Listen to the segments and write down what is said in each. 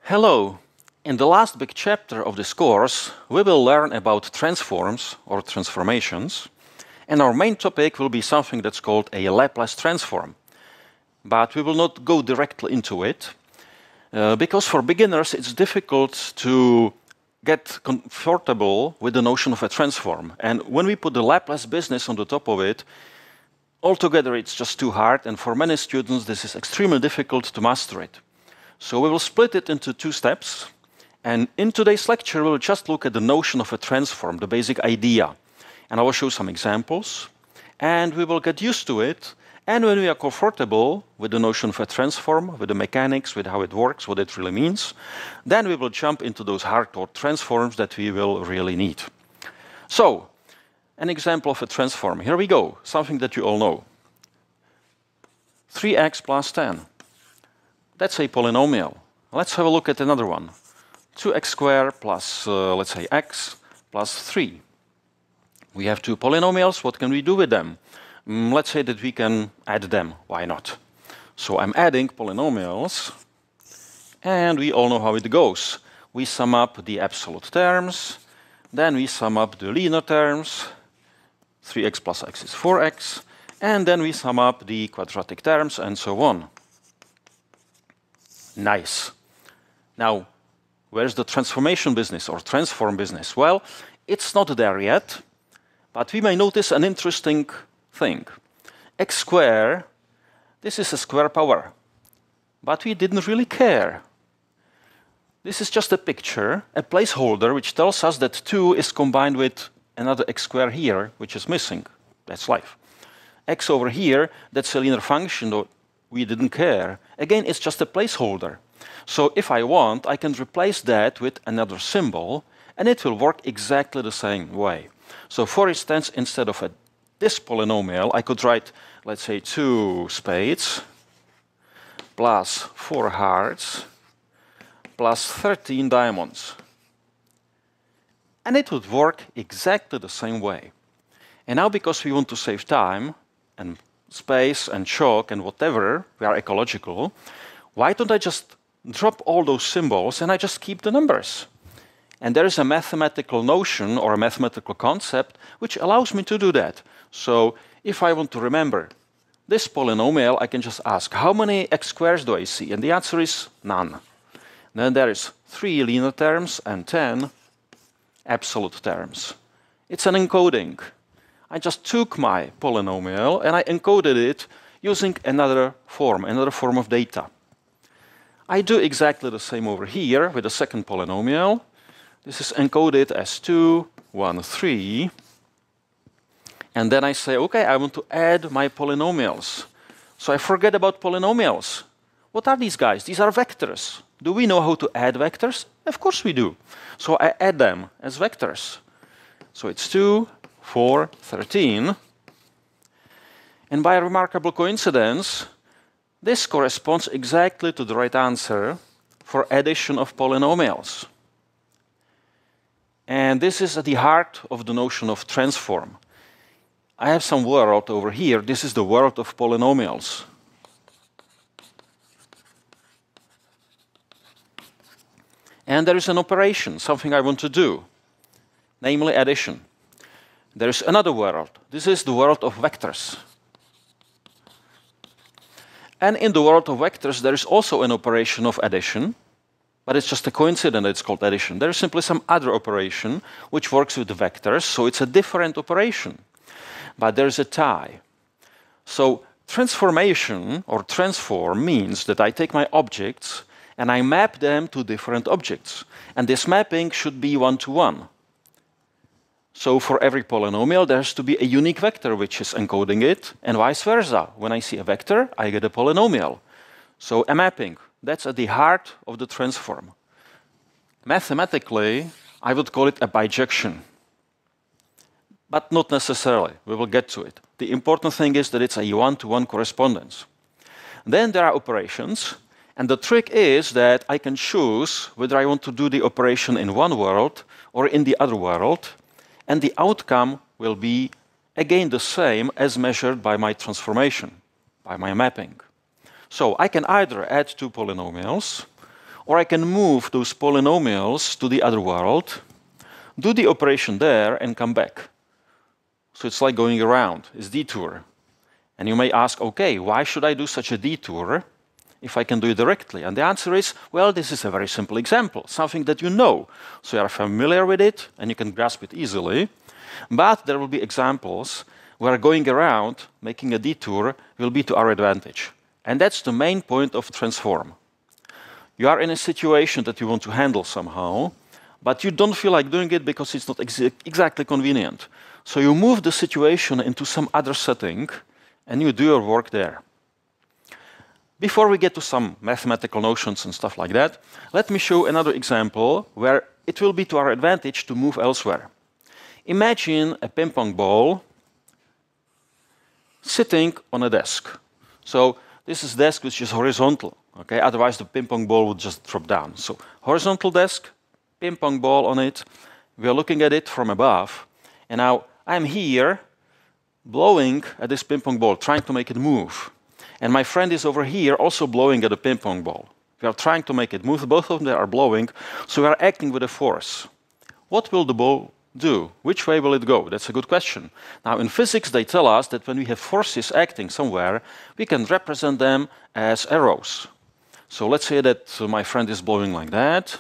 Hello! In the last big chapter of this course, we will learn about transforms or transformations, and our main topic will be something that's called a Laplace transform. But we will not go directly into it, because for beginners it's difficult to get comfortable with the notion of a transform. And when we put the Laplace business on the top of it, altogether it's just too hard, and for many students this is extremely difficult to master it. So we will split it into two steps, and in today's lecture we will just look at the notion of a transform, the basic idea. And I will show some examples, and we will get used to it, and when we are comfortable with the notion of a transform, with the mechanics, with how it works, what it really means, then we will jump into those hard-taught transforms that we will really need. So, an example of a transform. Here we go, something that you all know. 3x plus 10. That's a polynomial. Let's have a look at another one. 2x squared plus, let's say, x plus 3. We have two polynomials. What can we do with them? Let's say that we can add them. Why not? So I'm adding polynomials, and we all know how it goes. We sum up the absolute terms, then we sum up the linear terms. 3x plus x is 4x, and then we sum up the quadratic terms, and so on. Nice. Now, where's the transformation business or transform business? Well, it's not there yet, but we may notice an interesting thing. X squared, this is a square power, but we didn't really care. This is just a picture, a placeholder, which tells us that 2 is combined with another x squared here, which is missing. That's life. X over here, that's a linear function, though we didn't care. Again, it's just a placeholder. So if I want, I can replace that with another symbol, and it will work exactly the same way. So for instance, instead of this polynomial, I could write, let's say, 2 spades plus 4 hearts plus 13 diamonds. And it would work exactly the same way. And now, because we want to save time and space and chalk and whatever, we are ecological, why don't I just drop all those symbols and I just keep the numbers? And there is a mathematical notion or a mathematical concept which allows me to do that. So if I want to remember this polynomial, I can just ask, how many x squares do I see? And the answer is none. Then there is 3 linear terms and 10 absolute terms. It's an encoding. I just took my polynomial and I encoded it using another form of data. I do exactly the same over here with the second polynomial. This is encoded as 2, 1, 3. And then I say, okay, I want to add my polynomials. So I forget about polynomials. What are these guys? These are vectors. Do we know how to add vectors? Of course we do. So I add them as vectors. So it's 2, 4, 13. And by a remarkable coincidence, this corresponds exactly to the right answer for addition of polynomials. And this is at the heart of the notion of transform. I have some world over here. This is the world of polynomials. And there is an operation, something I want to do, namely addition. There is another world. This is the world of vectors. And in the world of vectors, there is also an operation of addition, but it's just a coincidence it's called addition. There is simply some other operation which works with the vectors, so it's a different operation. But there is a tie. So transformation or transform means that I take my objects and I map them to different objects. And this mapping should be one-to-one. So for every polynomial, there has to be a unique vector which is encoding it, and vice versa. When I see a vector, I get a polynomial. So a mapping, that's at the heart of the transform. Mathematically, I would call it a bijection. But not necessarily. We will get to it. The important thing is that it's a one-to-one correspondence. Then there are operations, and the trick is that I can choose whether I want to do the operation in one world or in the other world, and the outcome will be again the same as measured by my transformation, by my mapping. So I can either add two polynomials, Or I can move those polynomials to the other world, do the operation there, and come back. So it's like going around, it's detour. And you may ask, okay, why should I do such a detour if I can do it directly? And the answer is, well, this is a very simple example, something that you know. So you are familiar with it, and you can grasp it easily. But there will be examples where going around, making a detour, will be to our advantage. And that's the main point of transform. You are in a situation that you want to handle somehow, but you don't feel like doing it because it's not exactly convenient. So you move the situation into some other setting, and you do your work there. Before we get to some mathematical notions and stuff like that, let me show another example where it will be to our advantage to move elsewhere. Imagine a ping pong ball sitting on a desk. So this is a desk which is horizontal. Okay? Otherwise, the ping pong ball would just drop down. So horizontal desk, ping pong ball on it. We are looking at it from above. And now I'm here blowing at this ping pong ball, trying to make it move. And my friend is over here also blowing at a ping pong ball. We are trying to make it move. Both of them are blowing. So we are acting with a force. What will the ball do? Which way will it go? That's a good question. Now, in physics, they tell us that when we have forces acting somewhere, we can represent them as arrows. So let's say that my friend is blowing like that,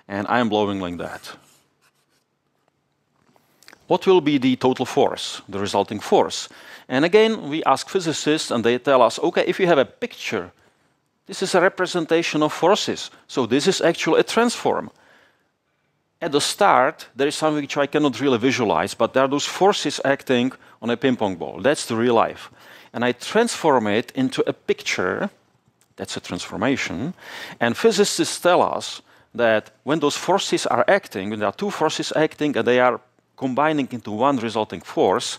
and I'm blowing like that. What will be the total force, the resulting force? And again, we ask physicists, and they tell us, okay, if you have a picture, this is a representation of forces. So this is actually a transform. At the start, there is something which I cannot really visualize, but there are those forces acting on a ping pong ball. That's the real life. And I transform it into a picture. That's a transformation. And physicists tell us that when those forces are acting, when there are two forces acting and they are combining into one resulting force,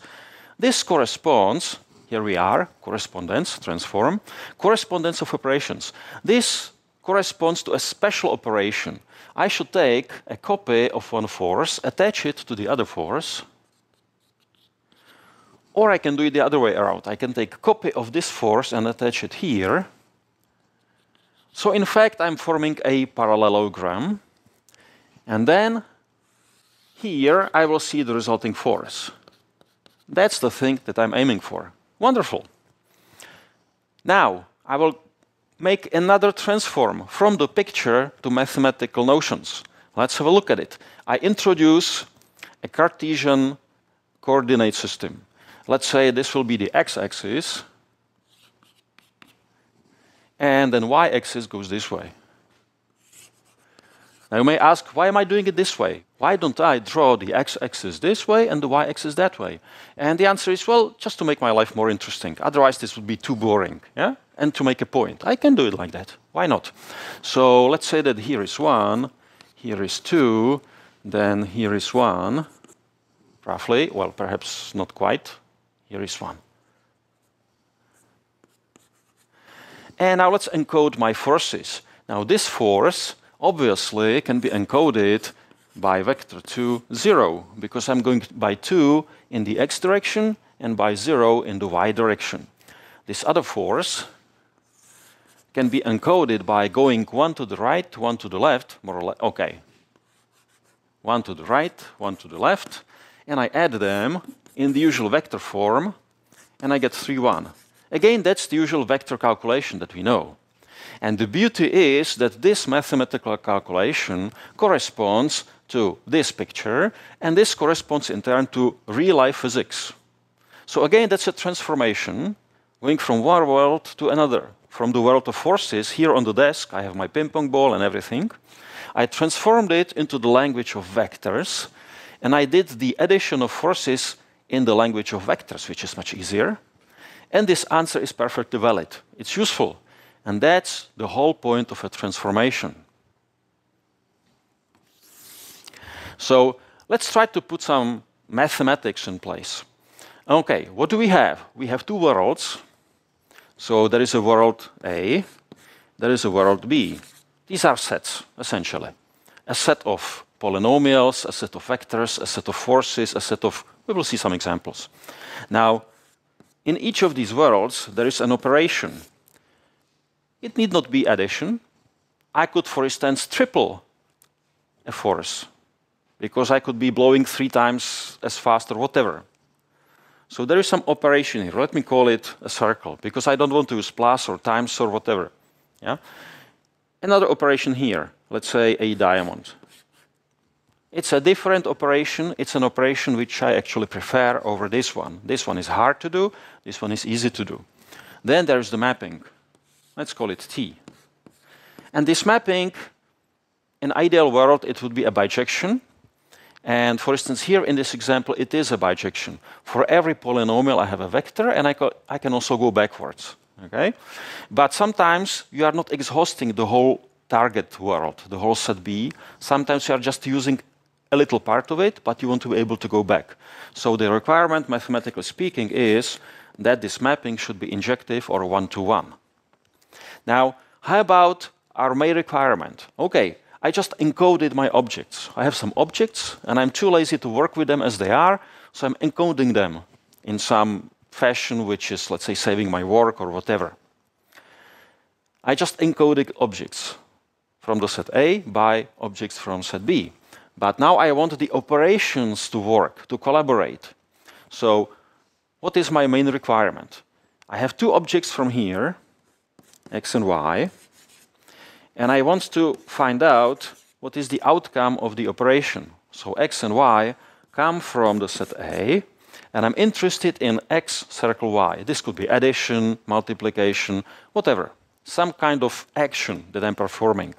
this corresponds, here we are, correspondence, transform, correspondence of operations. This corresponds to a special operation. I should take a copy of one force, attach it to the other force, or I can do it the other way around. I can take a copy of this force and attach it here. So in fact, I'm forming a parallelogram, and then here I will see the resulting force. That's the thing that I'm aiming for. Wonderful. Now, I will make another transform from the picture to mathematical notions. Let's have a look at it. I introduce a Cartesian coordinate system. Let's say this will be the x-axis, and then y-axis goes this way. Now you may ask, why am I doing it this way? Why don't I draw the x-axis this way and the y-axis that way? And the answer is, well, just to make my life more interesting. Otherwise, this would be too boring. Yeah? And to make a point. I can do it like that. Why not? So let's say that here is 1, here is 2, then here is 1, roughly. Well, perhaps not quite. Here is 1. And now let's encode my forces. Now this force obviously can be encoded by vector 2, 0, because I'm going by 2 in the x direction and by 0 in the y direction. This other force can be encoded by going 1 to the right, 1 to the left, more or less. Okay. 1 to the right, 1 to the left, and I add them in the usual vector form, and I get 3, 1. Again, that's the usual vector calculation that we know. And the beauty is that this mathematical calculation corresponds to this picture, and this corresponds in turn to real-life physics. So again, that's a transformation, going from one world to another. From the world of forces, here on the desk, I have my ping pong ball and everything. I transformed it into the language of vectors, and I did the addition of forces in the language of vectors, which is much easier. And this answer is perfectly valid. It's useful. And that's the whole point of a transformation. So let's try to put some mathematics in place. Okay, what do we have? We have two worlds. So there is a world A, there is a world B. These are sets, essentially. A set of polynomials, a set of vectors, a set of forces, a set of... We will see some examples. Now, in each of these worlds, there is an operation. It need not be addition. I could, for instance, triple a force, because I could be blowing 3 times as fast or whatever. So there is some operation here. Let me call it a circle, because I don't want to use plus or times or whatever. Yeah? Another operation here, let's say a diamond. It's a different operation. It's an operation which I actually prefer over this one. This one is hard to do. This one is easy to do. Then there's the mapping. Let's call it T. And this mapping, in ideal world, it would be a bijection. And for instance, here in this example, it is a bijection. For every polynomial, I have a vector, and I can also go backwards. Okay? But sometimes you are not exhausting the whole target world, the whole set B. Sometimes you are just using a little part of it, but you want to be able to go back. So the requirement, mathematically speaking, is that this mapping should be injective or one-to-one. Now, how about our main requirement? Okay, I just encoded my objects. I have some objects, and I'm too lazy to work with them as they are, so I'm encoding them in some fashion which is, let's say, saving my work or whatever. I just encoded objects from the set A by objects from set B. But now I want the operations to work, to collaborate. So what is my main requirement? I have 2 objects from here, x and y, and I want to find out what is the outcome of the operation. So x and y come from the set A, and I'm interested in x circle y. This could be addition, multiplication, whatever. Some kind of action that I'm performing.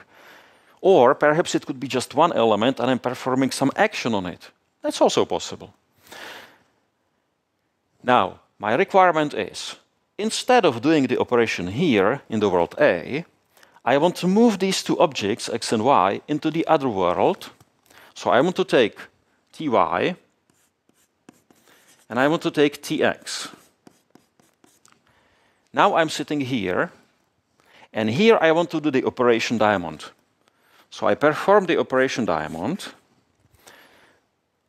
Or perhaps it could be just one element and I'm performing some action on it. That's also possible. Now, my requirement is, instead of doing the operation here in the world A, I want to move these 2 objects, x and y, into the other world. So I want to take ty, and I want to take tx. Now I'm sitting here, and here I want to do the operation diamond. So I perform the operation diamond.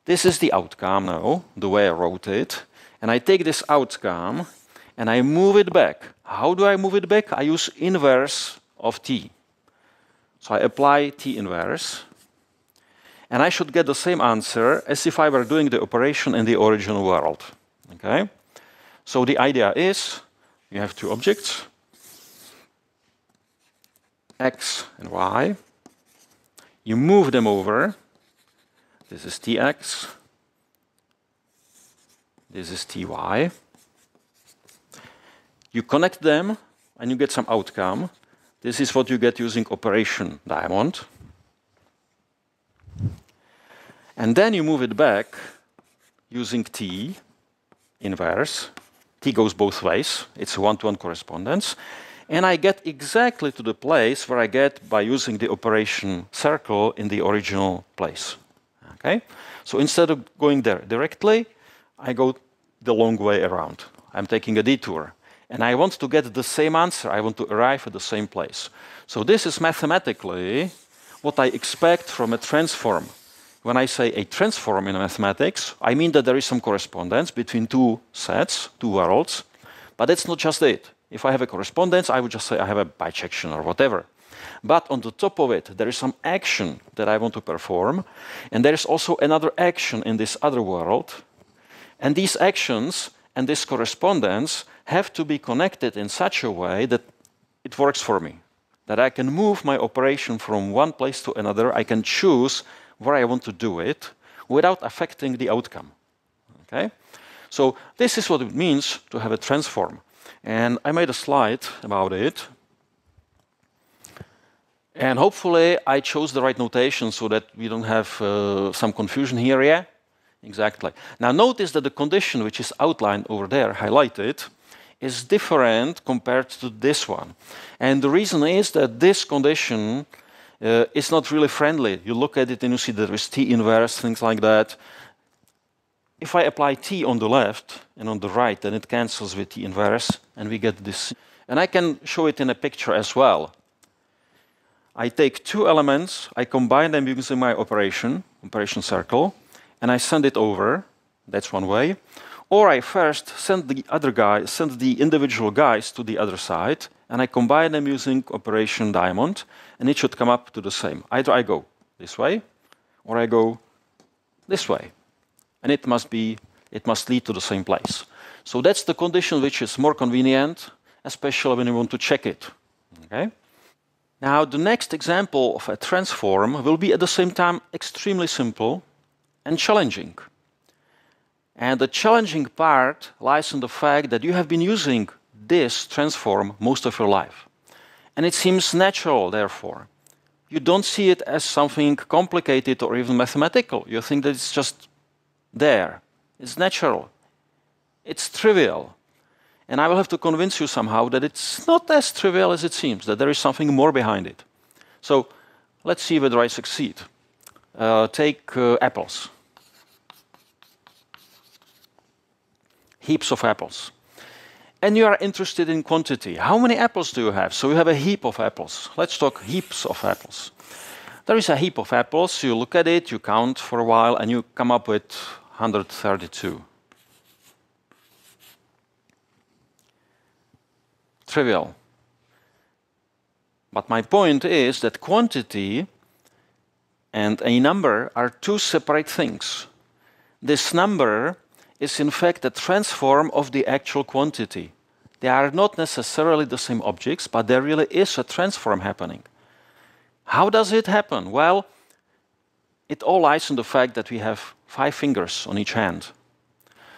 This is the outcome now, the way I wrote it. And I take this outcome and I move it back. How do I move it back? I use inverse of t. So I apply t inverse. And I should get the same answer as if I were doing the operation in the original world. Okay? So the idea is, you have 2 objects, x and y. You move them over. This is tx. This is ty. You connect them, and you get some outcome. This is what you get using operation diamond. And then you move it back using t inverse. T goes both ways. It's a one-to-one correspondence. And I get exactly to the place where I get by using the operation circle in the original place. Okay? So instead of going there directly, I go the long way around. I'm taking a detour. And I want to get the same answer. I want to arrive at the same place. So this is mathematically what I expect from a transform. When I say a transform in mathematics, I mean that there is some correspondence between 2 sets, 2 worlds. But that's not just it. If I have a correspondence, I would just say I have a bijection or whatever. But on the top of it, there is some action that I want to perform. And there is also another action in this other world. And these actions and this correspondence have to be connected in such a way that it works for me. That I can move my operation from one place to another. I can choose where I want to do it without affecting the outcome. Okay? So this is what it means to have a transform. And I made a slide about it. And hopefully I chose the right notation so that we don't have some confusion here. Yeah, exactly. Now notice that the condition which is outlined over there, highlighted, is different compared to this one. And the reason is that this condition is not really friendly. You look at it and you see there is t inverse, things like that. If I apply t on the left and on the right, then it cancels with t inverse, and we get this. And I can show it in a picture as well. I take 2 elements, I combine them using my operation circle, and I send it over. That's one way. Or I first send the individual guys to the other side, and I combine them using operation diamond, and it should come up to the same. Either I go this way, or I go this way, and it must lead to the same place. So that's the condition which is more convenient, especially when you want to check it. Okay? Now, the next example of a transform will be at the same time extremely simple and challenging. And the challenging part lies in the fact that you have been using this transform most of your life. And it seems natural, therefore. You don't see it as something complicated or even mathematical. You think that it's just there. It's natural. It's trivial. And I will have to convince you somehow that it's not as trivial as it seems, that there is something more behind it. So let's see whether I succeed. Take apples. Heaps of apples. And you are interested in quantity. How many apples do you have? So you have a heap of apples. Let's talk heaps of apples. There is a heap of apples. You look at it, you count for a while, and you come up with 132. Trivial. But my point is that quantity and a number are two separate things. This number is in fact a transform of the actual quantity. They are not necessarily the same objects, but there really is a transform happening. How does it happen? Well, it all lies in the fact that we have 5 fingers on each hand.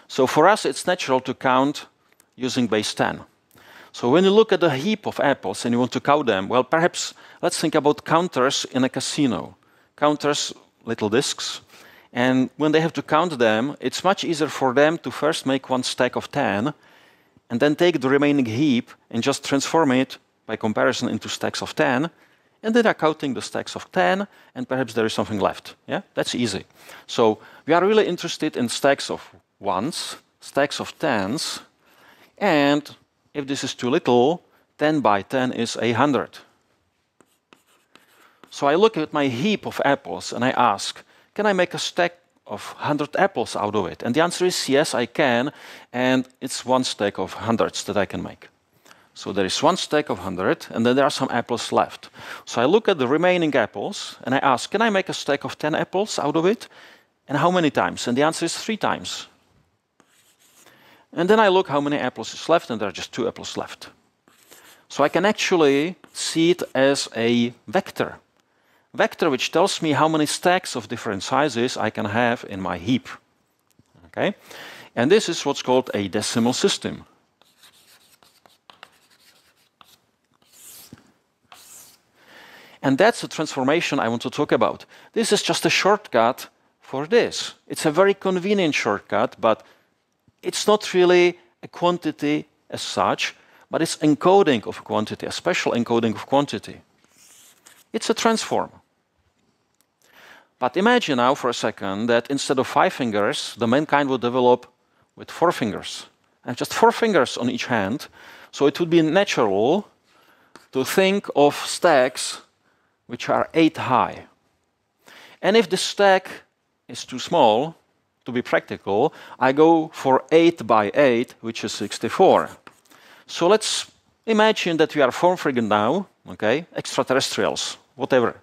So for us, it's natural to count using base 10. So when you look at a heap of apples and you want to count them, well, perhaps let's think about counters in a casino. Counters, little discs. And when they have to count them, it's much easier for them to first make one stack of 10 and then take the remaining heap and just transform it by comparison into stacks of 10. And then they're counting the stacks of 10 and perhaps there is something left. Yeah, that's easy. So we are really interested in stacks of 1s, stacks of 10s, and if this is too little, 10 by 10 is 100. So I look at my heap of apples and I ask, can I make a stack of 100 apples out of it? And the answer is yes, I can. And it's one stack of hundreds that I can make. So there is one stack of 100, and then there are some apples left. So I look at the remaining apples, and I ask, can I make a stack of 10 apples out of it? And how many times? And the answer is 3 times. And then I look how many apples is left, and there are just 2 apples left. So I can actually see it as a vector. Vector which tells me how many stacks of different sizes I can have in my heap. Okay? And this is what's called a decimal system. And that's the transformation I want to talk about. This is just a shortcut for this. It's a very convenient shortcut, but it's not really a quantity as such, but it's encoding of quantity, a special encoding of quantity. It's a transform. But imagine now for a second that instead of 5 fingers, the mankind would develop with 4 fingers. And just 4 fingers on each hand. So it would be natural to think of stacks which are 8 high. And if the stack is too small to be practical, I go for 8 by 8, which is 64. So let's imagine that we are 4 fingers now, okay, extraterrestrials, whatever.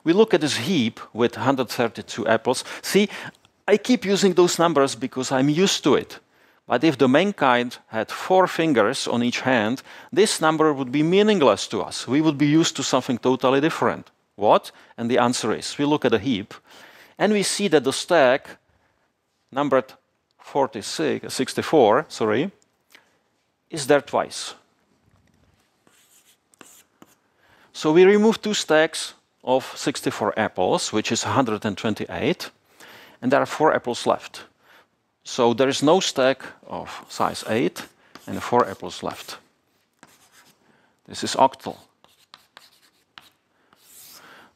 We look at this heap with 132 apples. See, I keep using those numbers because I'm used to it. But if the mankind had 4 fingers on each hand, this number would be meaningless to us. We would be used to something totally different. What? And the answer is, we look at a heap, and we see that the stack, numbered 64, is there twice. So we remove 2 stacks of 64 apples, which is 128, and there are 4 apples left. So there is no stack of size 8 and 4 apples left. This is octal.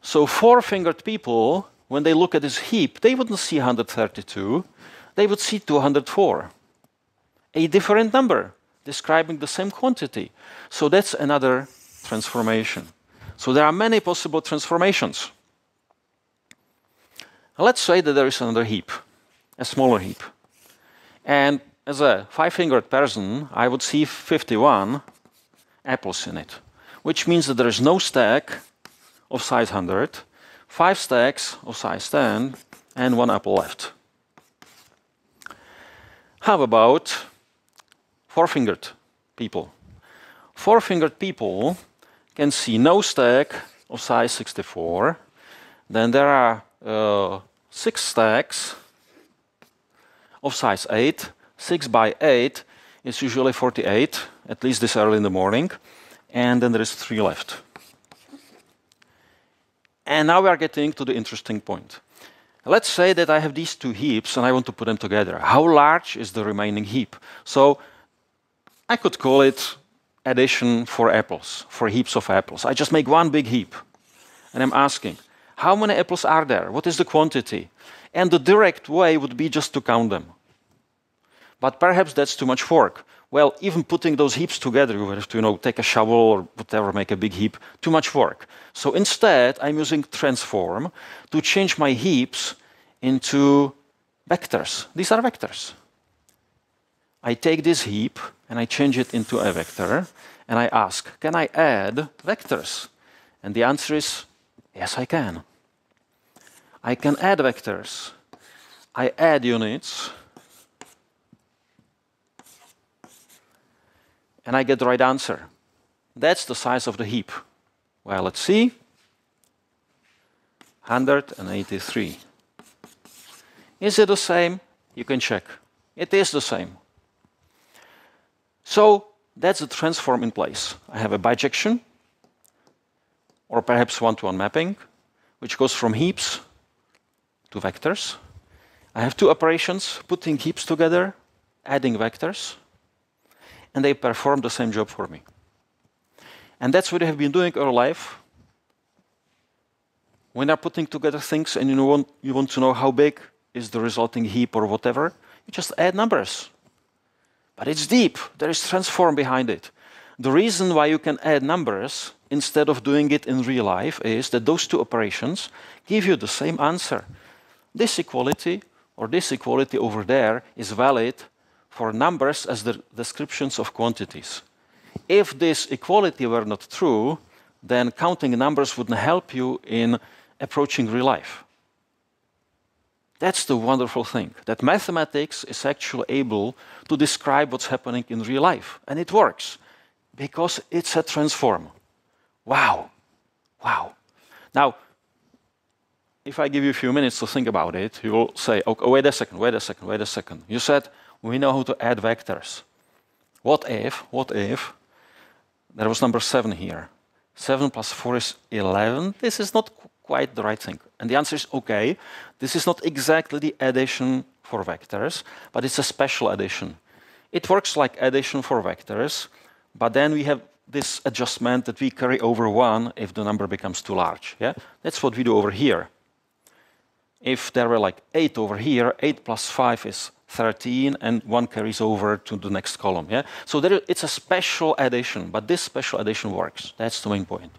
So 4-fingered people, when they look at this heap, they wouldn't see 132, they would see 204. A different number describing the same quantity. So that's another transformation. So there are many possible transformations. Let's say that there is another heap, a smaller heap. And as a 5-fingered person, I would see 51 apples in it, which means that there is no stack of size 100, 5 stacks of size 10, and 1 apple left. How about four-fingered people? Four-fingered people can see no stack of size 64. Then there are 6 stacks of size 8. 6 by 8 is usually 48, at least this early in the morning. And then there is 3 left. And now we are getting to the interesting point. Let's say that I have these 2 heaps and I want to put them together. How large is the remaining heap? So I could call it addition for apples, for heaps of apples. I just make one big heap. And I'm asking, how many apples are there? What is the quantity? And the direct way would be just to count them. But perhaps that's too much work. Well, even putting those heaps together, you have to, take a shovel or whatever, make a big heap, too much work. So instead, I'm using transform to change my heaps into vectors. These are vectors. I take this heap and I change it into a vector, and I ask, can I add vectors? And the answer is, yes, I can. I can add vectors. I add units, and I get the right answer. That's the size of the heap. Well, let's see. 183. Is it the same? You can check. It is the same. So that's the transform in place. I have a bijection, or perhaps one-to-one mapping, which goes from heaps to vectors. I have 2 operations, putting heaps together, adding vectors, and they perform the same job for me. And that's what I have been doing all life. When you're putting together things and you want to know how big is the resulting heap or whatever, you just add numbers. But it's deep. There is transform behind it. The reason why you can add numbers instead of doing it in real life is that those 2 operations give you the same answer. This equality or this equality over there is valid for numbers as the descriptions of quantities. If this equality were not true, then counting numbers wouldn't help you in approaching real life. That's the wonderful thing, that mathematics is actually able to describe what's happening in real life. And it works, because it's a transform. Wow. Wow. Now, if I give you a few minutes to think about it, you will say, okay, wait a second. You said, we know how to add vectors. What if there was number 7 here? 7 plus 4 is 11. This is not quite the right thing. And the answer is, okay, this is not exactly the addition for vectors, but it's a special addition. It works like addition for vectors, but then we have this adjustment that we carry over 1 if the number becomes too large. Yeah? That's what we do over here. If there were like 8 over here, 8 plus 5 is 13, and 1 carries over to the next column. Yeah? So it's a special addition, but this special addition works. That's the main point.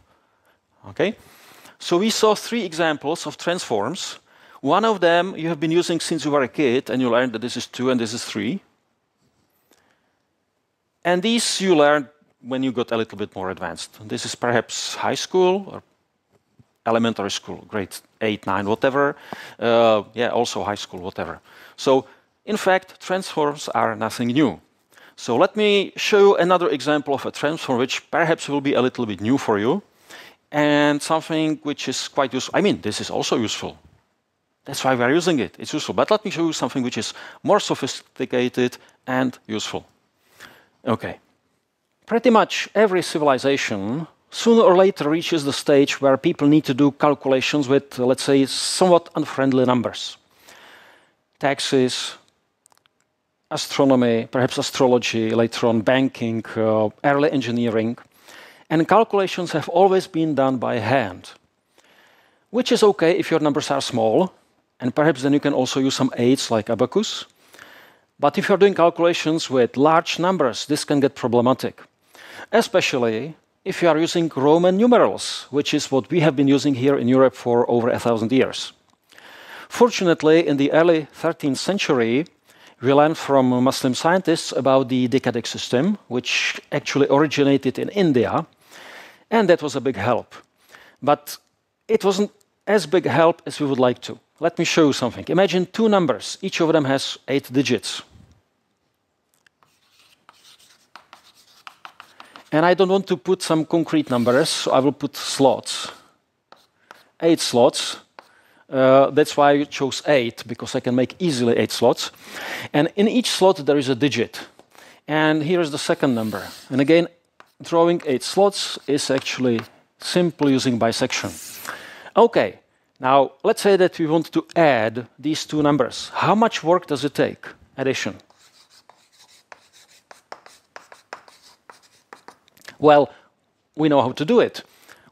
Okay? So we saw 3 examples of transforms. One of them you have been using since you were a kid, and you learned that this is 2 and this is 3. And these you learned when you got a little bit more advanced. This is perhaps high school or elementary school, grade 8, 9, whatever. Yeah, also high school, whatever. So, in fact, transforms are nothing new. So let me show you another example of a transform which perhaps will be a little bit new for you, and something which is quite useful. I mean, this is also useful. That's why we're using it. It's useful. But let me show you something which is more sophisticated and useful. Okay. Pretty much every civilization sooner or later reaches the stage where people need to do calculations with, let's say, somewhat unfriendly numbers. Taxes, astronomy, perhaps astrology, later on banking, early engineering. And calculations have always been done by hand, which is okay if your numbers are small, and perhaps then you can also use some aids like abacus. But if you're doing calculations with large numbers, this can get problematic, especially if you are using Roman numerals, which is what we have been using here in Europe for over 1,000 years. Fortunately, in the early 13th century, We learned from Muslim scientists about the decadic system, which actually originated in India, and that was a big help. But it wasn't as big a help as we would like to. Let me show you something. Imagine two numbers. Each of them has 8 digits. And I don't want to put some concrete numbers, so I will put slots. 8 slots. That's why I chose 8, because I can make easily 8 slots. And in each slot there is a digit. And here is the second number. And again, drawing 8 slots is actually simple using bisection. Okay, now let's say that we want to add these two numbers. How much work does it take? Addition. Well, we know how to do it.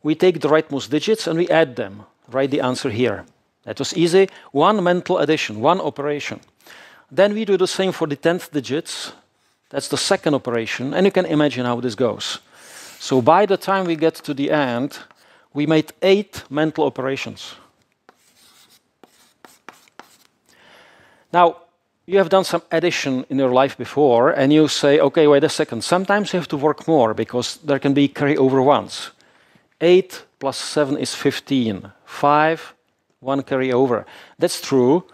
We take the rightmost digits and we add them. Write the answer here. That was easy. One mental addition, one operation. Then we do the same for the 10th digits. That's the second operation. And you can imagine how this goes. So by the time we get to the end, we made 8 mental operations. Now, you have done some addition in your life before, and you say, okay, wait a second. Sometimes you have to work more, because there can be carryover ones. 8 plus 7 is 15. 5, 1 carryover. That's true.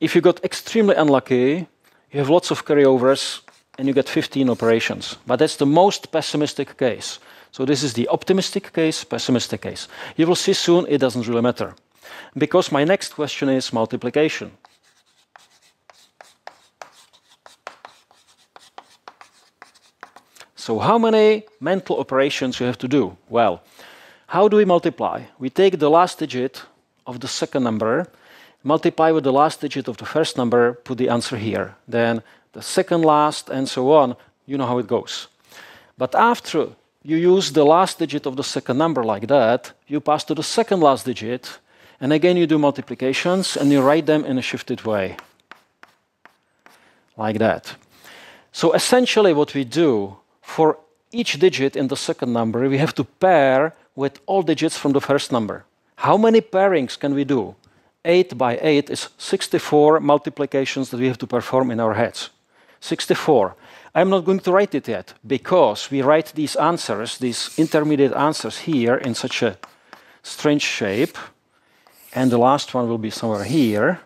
If you got extremely unlucky, you have lots of carryovers, and you get 15 operations. But that's the most pessimistic case. So this is the optimistic case, pessimistic case. You will see soon it doesn't really matter. Because my next question is multiplication. So how many mental operations you have to do? Well, how do we multiply? We take the last digit of the second number, multiply with the last digit of the first number, put the answer here. Then the second last, and so on. You know how it goes. But after you use the last digit of the second number like that, you pass to the second last digit, and again you do multiplications, and you write them in a shifted way. Like that. So essentially what we do, for each digit in the second number, we have to pair with all digits from the first number. How many pairings can we do? 8 by 8 is 64 multiplications that we have to perform in our heads. 64. I'm not going to write it yet, because we write these answers, these intermediate answers here in such a strange shape. And the last one will be somewhere here.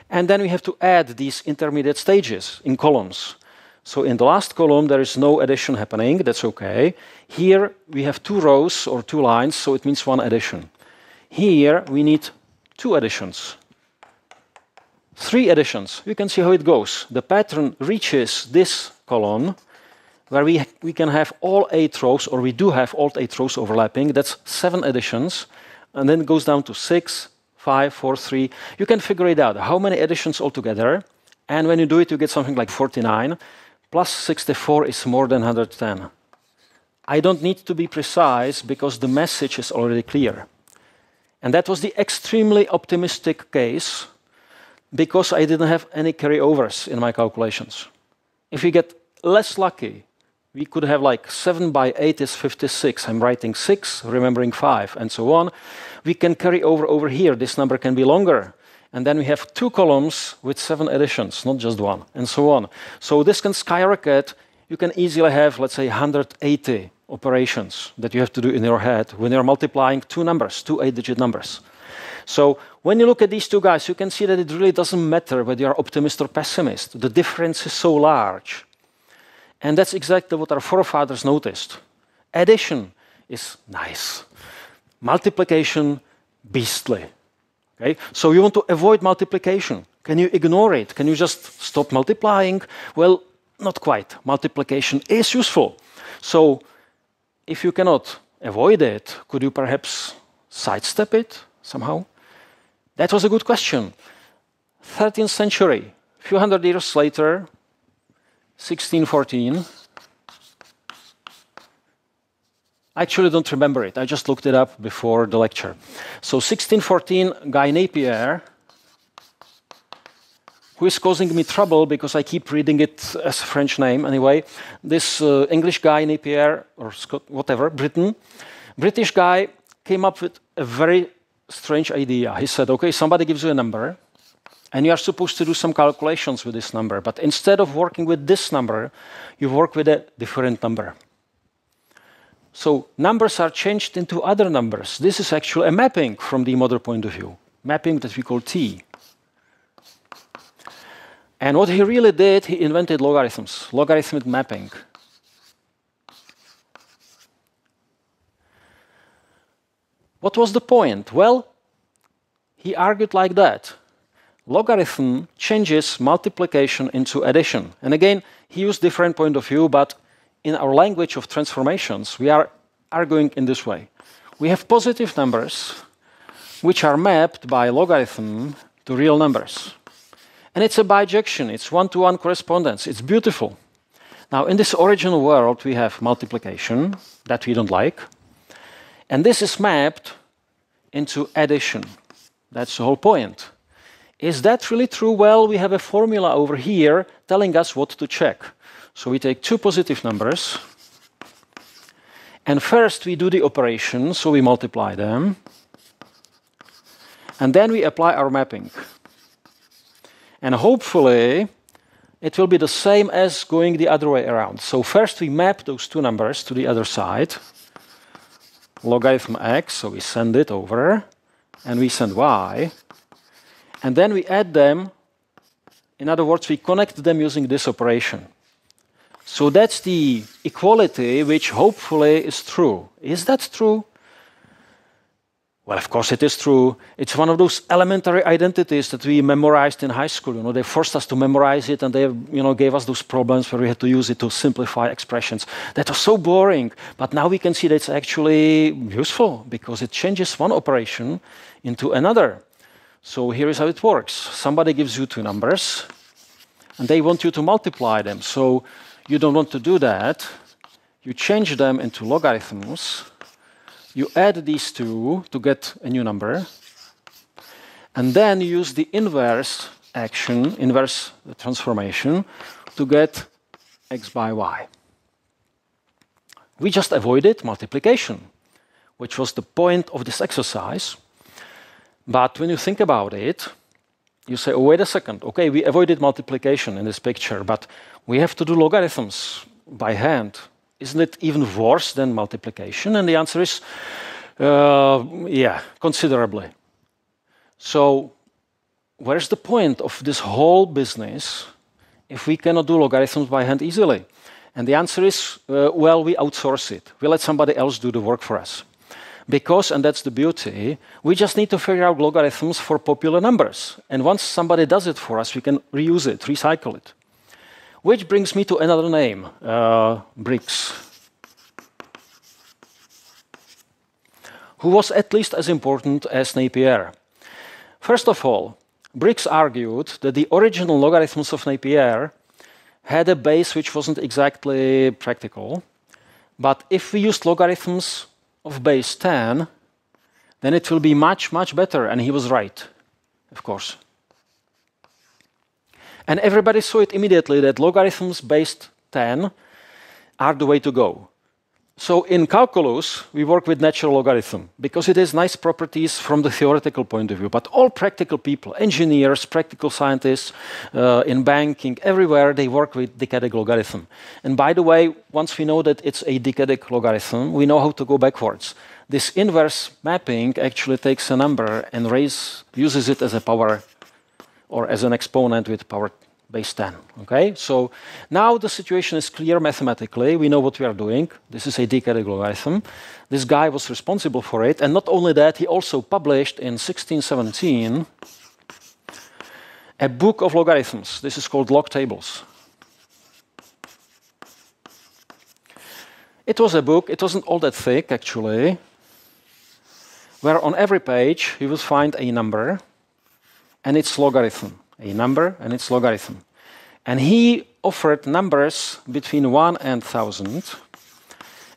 And then we have to add these intermediate stages in columns. So in the last column, there is no addition happening. That's OK. Here, we have 2 rows or 2 lines, so it means 1 addition. Here, we need 2 additions. 3 additions. You can see how it goes. The pattern reaches this column, where we can have all 8 rows, or we do have all 8 rows overlapping. That's 7 additions. And then it goes down to 6, 5, 4, 3. You can figure it out. How many additions altogether? And when you do it, you get something like 49. Plus 64 is more than 110. I don't need to be precise, because the message is already clear. And that was the extremely optimistic case, because I didn't have any carryovers in my calculations. If we get less lucky, we could have like 7 by 8 is 56. I'm writing 6, remembering 5, and so on. We can carry over here. This number can be longer. And then we have 2 columns with 7 additions, not just 1, and so on. So this can skyrocket. You can easily have, let's say, 180 operations that you have to do in your head when you're multiplying 2 numbers, 2 8-digit numbers. So when you look at these 2 guys, you can see that it really doesn't matter whether you're optimist or pessimist. The difference is so large. And that's exactly what our forefathers noticed. Addition is nice. Multiplication, beastly. Okay? So you want to avoid multiplication. Can you ignore it? Can you just stop multiplying? Well, not quite. Multiplication is useful. So if you cannot avoid it, could you perhaps sidestep it somehow? That was a good question. 13th century, a few hundred years later, 1614. I actually don't remember it. I just looked it up before the lecture. So 1614, Guy Napier, who is causing me trouble because I keep reading it as a French name anyway. This English guy, Napier, or Scott, whatever, British guy, came up with a very strange idea. He said, okay, somebody gives you a number, And you are supposed to do some calculations with this number. But instead of working with this number, you work with a different number. So numbers are changed into other numbers. This is actually a mapping from the model point of view, mapping that we call T. And what he really did, he invented logarithms, logarithmic mapping. What was the point? Well, he argued like that. Logarithm changes multiplication into addition. And again, he used different point of view, but in our language of transformations, we are arguing in this way. We have positive numbers, which are mapped by logarithm to real numbers. And it's a bijection, it's one-to-one correspondence, it's beautiful. Now, in this original world, we have multiplication that we don't like. And this is mapped into addition. That's the whole point. Is that really true? Well, we have a formula over here telling us what to check. So we take two positive numbers, and first we do the operation, so we multiply them, and then we apply our mapping. And hopefully, it will be the same as going the other way around. So first we map those two numbers to the other side, logarithm x, so we send it over, and we send y, and then we add them. In other words, we connect them using this operation. So that's the equality which hopefully is true. Is that true? Well, of course it is true. It's one of those elementary identities that we memorized in high school. You know, they forced us to memorize it, and they, gave us those problems where we had to use it to simplify expressions. That was so boring. But now we can see that it's actually useful because it changes one operation into another. So here is how it works. Somebody gives you two numbers, and they want you to multiply them. So you don't want to do that. You change them into logarithms. You add these two to get a new number. And then you use the inverse action, inverse transformation, to get x by y. We just avoided multiplication, which was the point of this exercise. But when you think about it, you say, oh, wait a second. Okay, we avoided multiplication in this picture, but we have to do logarithms by hand. Isn't it even worse than multiplication? And the answer is, yeah, considerably. So where's the point of this whole business if we cannot do logarithms by hand easily? And the answer is, well, we outsource it. We let somebody else do the work for us. Because, and that's the beauty, we just need to figure out logarithms for popular numbers. And once somebody does it for us, we can reuse it, recycle it. Which brings me to another name, Briggs, who was at least as important as Napier. First of all, Briggs argued that the original logarithms of Napier had a base which wasn't exactly practical. But if we used logarithms of base 10, then it will be much, much better. And he was right, of course. And everybody saw it immediately that logarithms based 10 are the way to go. So in calculus, we work with natural logarithm because it has nice properties from the theoretical point of view. But all practical people, engineers, practical scientists, in banking, everywhere, they work with decadic logarithm. And by the way, once we know that it's a decadic logarithm, we know how to go backwards. This inverse mapping actually takes a number and uses it as a power or as an exponent with power base 10. Okay, so now the situation is clear mathematically. We know what we are doing. This is a decadic logarithm. This guy was responsible for it, and not only that, he also published in 1617 a book of logarithms. This is called Log Tables. It was a book. It wasn't all that thick, actually, where on every page you will find a number and its logarithm. A number and its logarithm. And he offered numbers between 1 and 1,000.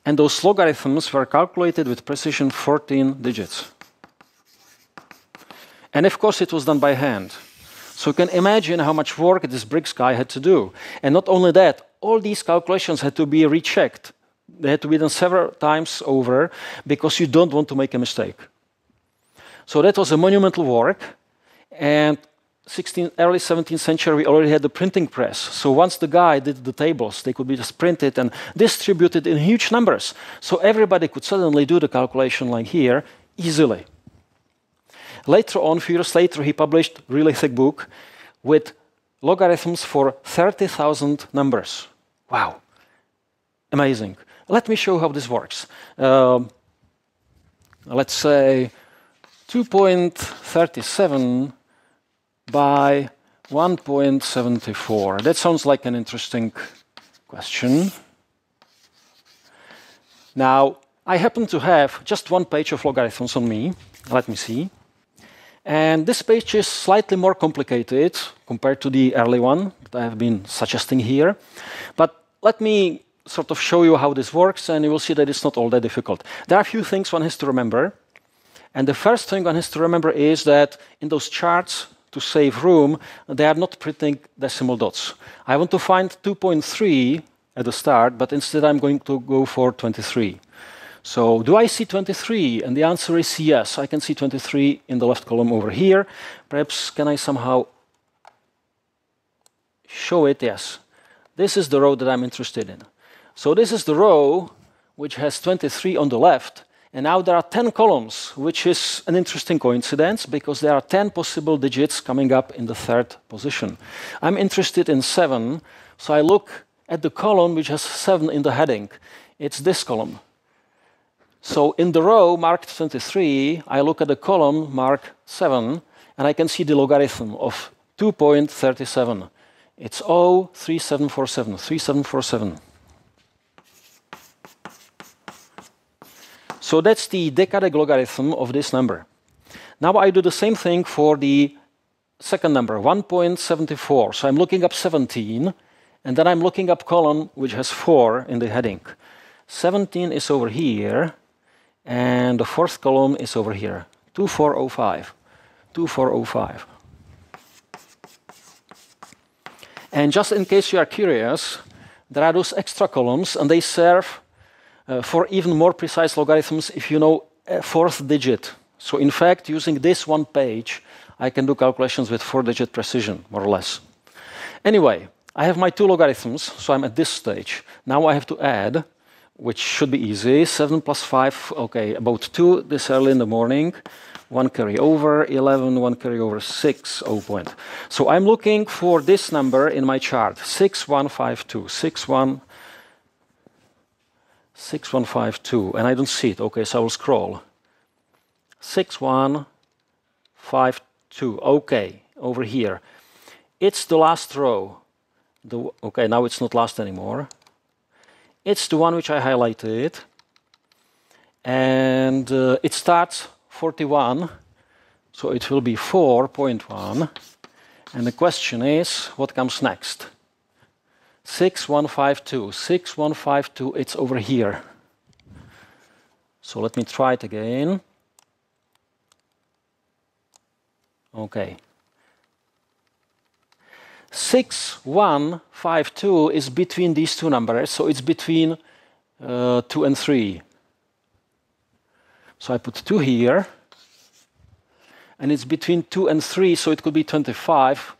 And those logarithms were calculated with precision 14 digits. And of course, it was done by hand. So you can imagine how much work this Briggs guy had to do. And not only that, all these calculations had to be rechecked. They had to be done several times over because you don't want to make a mistake. So that was a monumental work. And early 17th century, we already had the printing press. So once the guy did the tables, they could be just printed and distributed in huge numbers. So everybody could suddenly do the calculation like here easily. Later on, a few years later, he published a really thick book with logarithms for 30,000 numbers. Wow. Amazing. Let me show how this works. Let's say 2.37 by 1.74. That sounds like an interesting question. Now, I happen to have just one page of logarithms on me. Let me see. And this page is slightly more complicated compared to the early one that I have been suggesting here. But let me sort of show you how this works, and you will see that it's not all that difficult. There are a few things one has to remember. And the first thing one has to remember is that in those charts, to save room, they are not printing decimal dots. I want to find 2.3 at the start, but instead I'm going to go for 23. So do I see 23? And the answer is yes. I can see 23 in the left column over here. Perhaps can I somehow show it? Yes. This is the row that I'm interested in. So this is the row which has 23 on the left. And now there are 10 columns, which is an interesting coincidence because there are 10 possible digits coming up in the third position. I'm interested in 7, so I look at the column which has 7 in the heading. It's this column. So in the row marked 23, I look at the column marked 7, and I can see the logarithm of 2.37. It's 03747, 3747. So that's the decadec logarithm of this number. Now I do the same thing for the second number, 1.74. So I'm looking up 17, and then I'm looking up column which has 4 in the heading. 17 is over here, and the fourth column is over here, 2405, 2405. And just in case you are curious, there are those extra columns, and they serve for even more precise logarithms if you know a fourth digit. So in fact, using this one page, I can do calculations with 4-digit precision, more or less. Anyway, I have my 2 logarithms, so I'm at this stage. Now I have to add, which should be easy. 7 plus 5, okay, about 2 this early in the morning. 1 carry over, 11, 1 carry over, 6, 0 point. So I'm looking for this number in my chart, 6152, 6152, and I don't see it. Okay, so I will scroll. 6152, okay, over here. It's the last row. Okay, now it's not last anymore. It's the one which I highlighted. And it starts 41, so it will be 4.1. And the question is, what comes next? 6152, 6152, it's over here. So let me try it again. Okay. 6152 is between these two numbers, so it's between 2 and 3. So I put 2 here, and it's between 2 and 3, so it could be 25.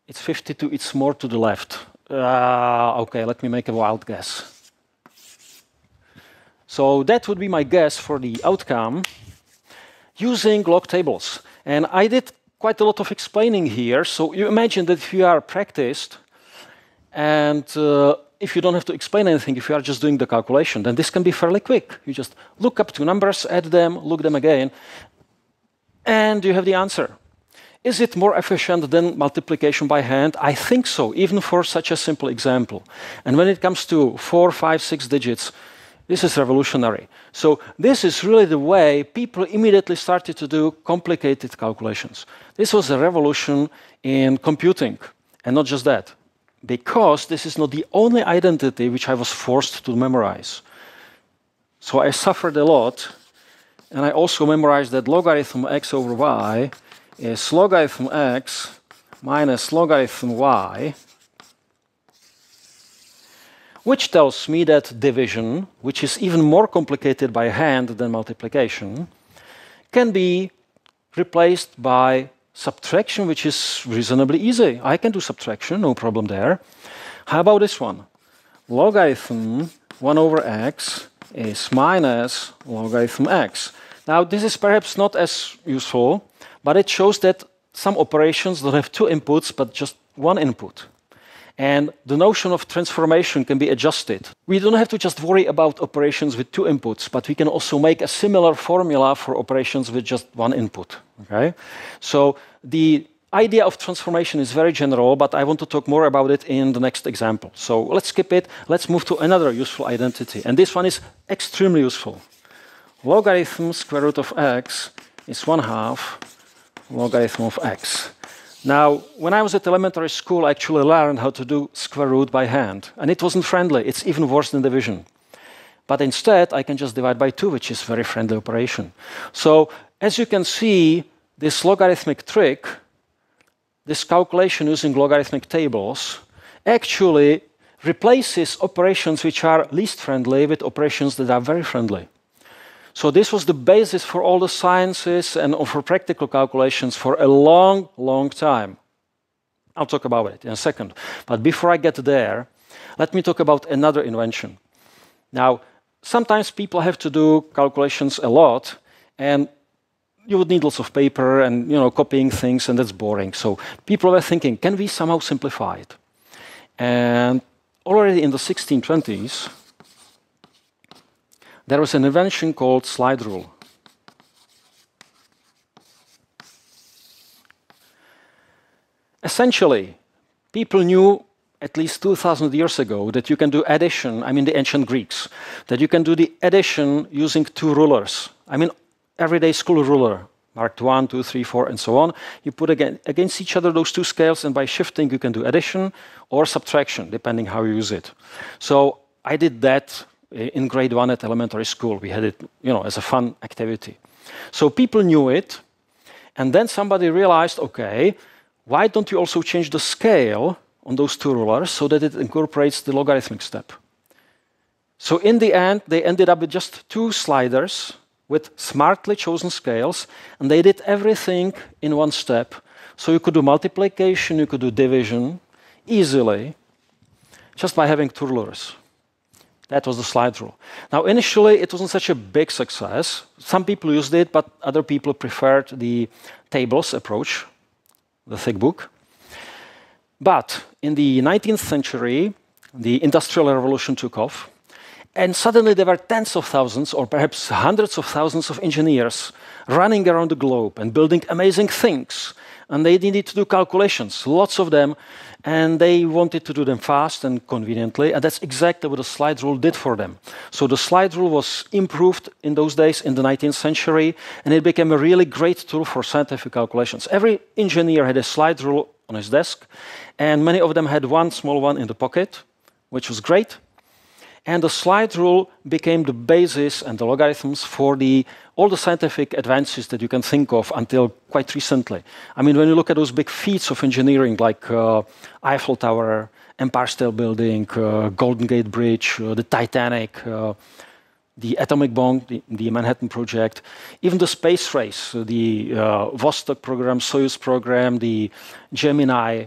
It's 52, it's more to the left. Okay, let me make a wild guess. So that would be my guess for the outcome using log tables. And I did quite a lot of explaining here. So you imagine that if you are practiced and if you don't have to explain anything, if you are just doing the calculation, then this can be fairly quick. You just look up 2 numbers, add them, look them again, and you have the answer. Is it more efficient than multiplication by hand? I think so, even for such a simple example. And when it comes to 4, 5, 6 digits, this is revolutionary. So this is really the way people immediately started to do complicated calculations. This was a revolution in computing, and not just that, because this is not the only identity which I was forced to memorize. So I suffered a lot, and I also memorized that logarithm x over y is logarithm x minus logarithm y, which tells me that division, which is even more complicated by hand than multiplication, can be replaced by subtraction, which is reasonably easy. I can do subtraction, no problem there. How about this one? Logarithm 1 over x is minus logarithm x. Now, this is perhaps not as useful, but it shows that some operations don't have two inputs, but just one input. And the notion of transformation can be adjusted. We don't have to just worry about operations with two inputs, but we can also make a similar formula for operations with just one input. Okay? So the idea of transformation is very general, but I want to talk more about it in the next example. So let's skip it. Let's move to another useful identity. And this one is extremely useful. Logarithm square root of x is 1/2 logarithm of x. Now, when I was at elementary school, I actually learned how to do square root by hand. And it wasn't friendly. It's even worse than division. But instead, I can just divide by 2, which is a very friendly operation. So, as you can see, this logarithmic trick, this calculation using logarithmic tables, actually replaces operations which are least friendly with operations that are very friendly. So this was the basis for all the sciences and for practical calculations for a long, long time. I'll talk about it in a second. But before I get there, let me talk about another invention. Now, sometimes people have to do calculations a lot, and you would need lots of paper and copying things, and that's boring. So people were thinking, can we somehow simplify it? And already in the 1620s, there was an invention called slide rule. Essentially, people knew at least 2,000 years ago that you can do addition, I mean the ancient Greeks, that you can do the addition using two rulers. I mean everyday school ruler, marked 1, 2, 3, 4, and so on. You put against each other those two scales, and by shifting you can do addition or subtraction, depending how you use it. So I did that in grade 1 at elementary school. We had it, as a fun activity. So people knew it, and then somebody realized, okay, why don't you also change the scale on those two rulers so that it incorporates the logarithmic step? So in the end, they ended up with just two sliders with smartly chosen scales, and they did everything in one step. So you could do multiplication, you could do division easily, just by having two rulers. That was the slide rule. Now, initially, it wasn't such a big success. Some people used it, but other people preferred the tables approach, the thick book. But in the 19th century, the Industrial Revolution took off, and suddenly there were tens of thousands, or perhaps hundreds of thousands of engineers running around the globe and building amazing things. And they needed to do calculations, lots of them, and they wanted to do them fast and conveniently, and that's exactly what the slide rule did for them. So the slide rule was improved in those days in the 19th century, and it became a really great tool for scientific calculations. Every engineer had a slide rule on his desk, and many of them had one small one in the pocket, which was great. And the slide rule became the basis and the logarithms for all the scientific advances that you can think of until quite recently. I mean, when you look at those big feats of engineering like Eiffel Tower, Empire State Building, Golden Gate Bridge, the Titanic, the atomic bomb, the Manhattan Project, even the space race, the Vostok program, Soyuz program, the Gemini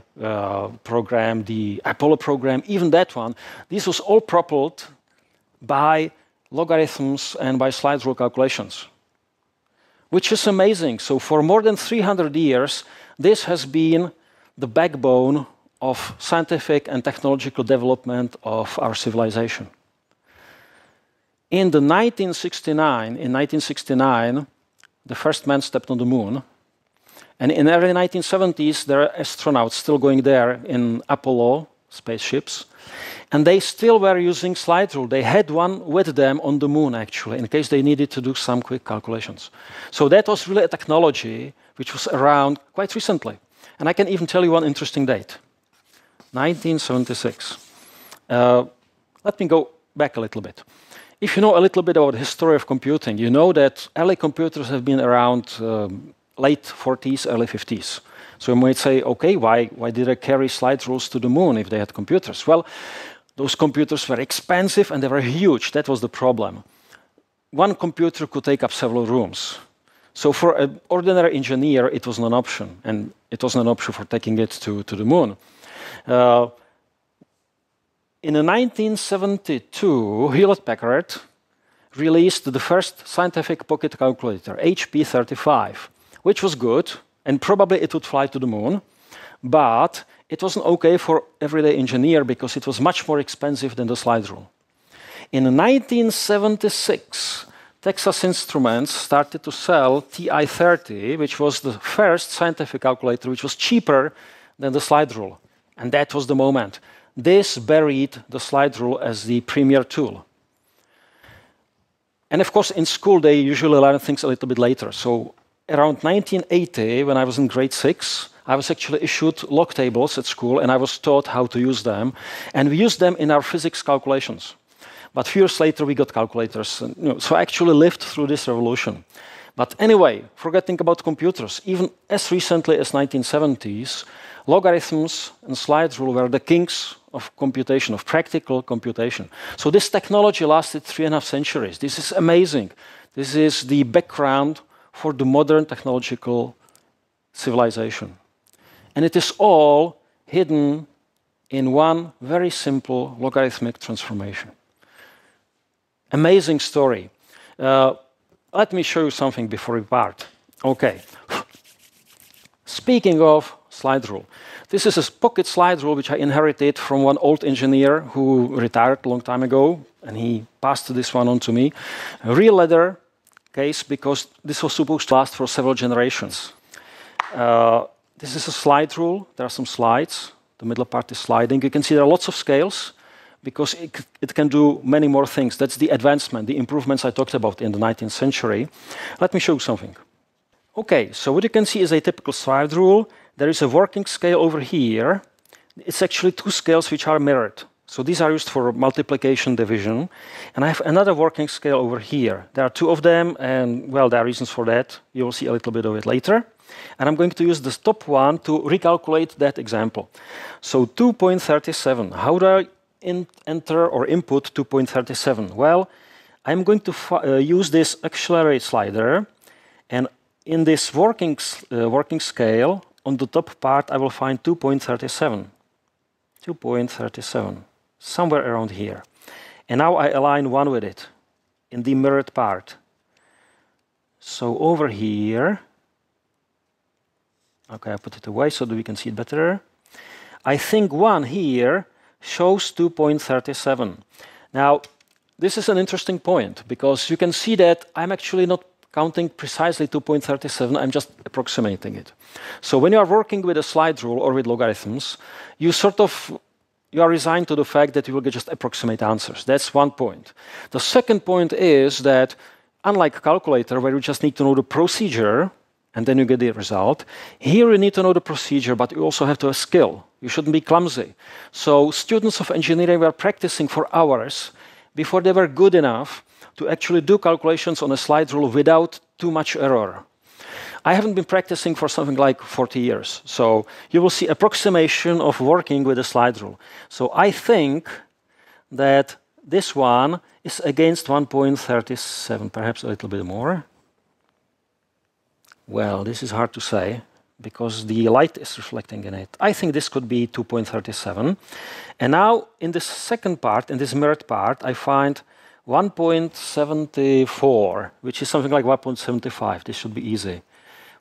program, the Apollo program, even that one, this was all propelled by logarithms and by slide rule calculations, which is amazing. So for more than 300 years, this has been the backbone of scientific and technological development of our civilization. In 1969, the first man stepped on the moon. And in the early 1970s, there are astronauts still going there in Apollo spaceships. And they still were using slide rule. They had one with them on the moon, actually, in case they needed to do some quick calculations. So that was really a technology which was around quite recently. And I can even tell you one interesting date, 1976. Let me go back a little bit. If you know a little bit about the history of computing, you know that early computers have been around late 40s, early 50s. So you might say, okay, why did they carry slide rules to the moon if they had computers? Well, those computers were expensive and they were huge. That was the problem. One computer could take up several rooms. So for an ordinary engineer, it was not an option, and it wasn't an option for taking it to the moon. In 1972, Hewlett-Packard released the first scientific pocket calculator, HP35, which was good, and probably it would fly to the moon, but it wasn't okay for everyday engineer because it was much more expensive than the slide rule. In 1976, Texas Instruments started to sell TI-30, which was the first scientific calculator, which was cheaper than the slide rule. And that was the moment. This buried the slide rule as the premier tool. And of course, in school, they usually learn things a little bit later. So around 1980, when I was in grade 6, I was actually issued log tables at school, and I was taught how to use them. And we used them in our physics calculations. But a few years later, we got calculators. So I actually lived through this revolution. But anyway, forgetting about computers, even as recently as 1970s, logarithms and slide rule were the kings of computation, of practical computation. So this technology lasted 3.5 centuries. This is amazing. This is the background for the modern technological civilization. And it is all hidden in one very simple logarithmic transformation. Amazing story. Let me show you something before we part. Okay. Speaking of slide rule, this is a pocket slide rule which I inherited from one old engineer who retired a long time ago, and he passed this one on to me. A real leather case, because this was supposed to last for several generations. This is a slide rule. There are some slides. The middle part is sliding. You can see there are lots of scales, because it can do many more things. That's the advancement, the improvements I talked about in the 19th century. Let me show you something. Okay, so what you can see is a typical slide rule. There is a working scale over here. It's actually two scales which are mirrored. So these are used for multiplication, division. And I have another working scale over here. There are two of them, and well, there are reasons for that. You will see a little bit of it later. And I'm going to use the top one to recalculate that example. So 2.37, how do I enter or input 2.37? Well, I'm going to use this accelerate slider, and in this working scale, on the top part, I will find 2.37. 2.37, somewhere around here. And now I align 1 with it in the mirrored part. So over here, okay, I put it away so that we can see it better. I think 1 here shows 2.37. Now, this is an interesting point, because you can see that I'm actually not counting precisely 2.37, I'm just approximating it. So when you are working with a slide rule or with logarithms, you are resigned to the fact that you will get just approximate answers. That's one point. The second point is that, unlike a calculator, where you just need to know the procedure, and then you get the result, here you need to know the procedure, but you also have to have skill. You shouldn't be clumsy. So students of engineering were practicing for hours before they were good enough to actually do calculations on a slide rule without too much error. I haven't been practicing for something like 40 years. So you will see approximation of working with a slide rule. So I think that this one is against 1.37, perhaps a little bit more. Well, this is hard to say, because the light is reflecting in it. I think this could be 2.37. And now, in this second part, in this mirrored part, I find 1.74, which is something like 1.75. This should be easy.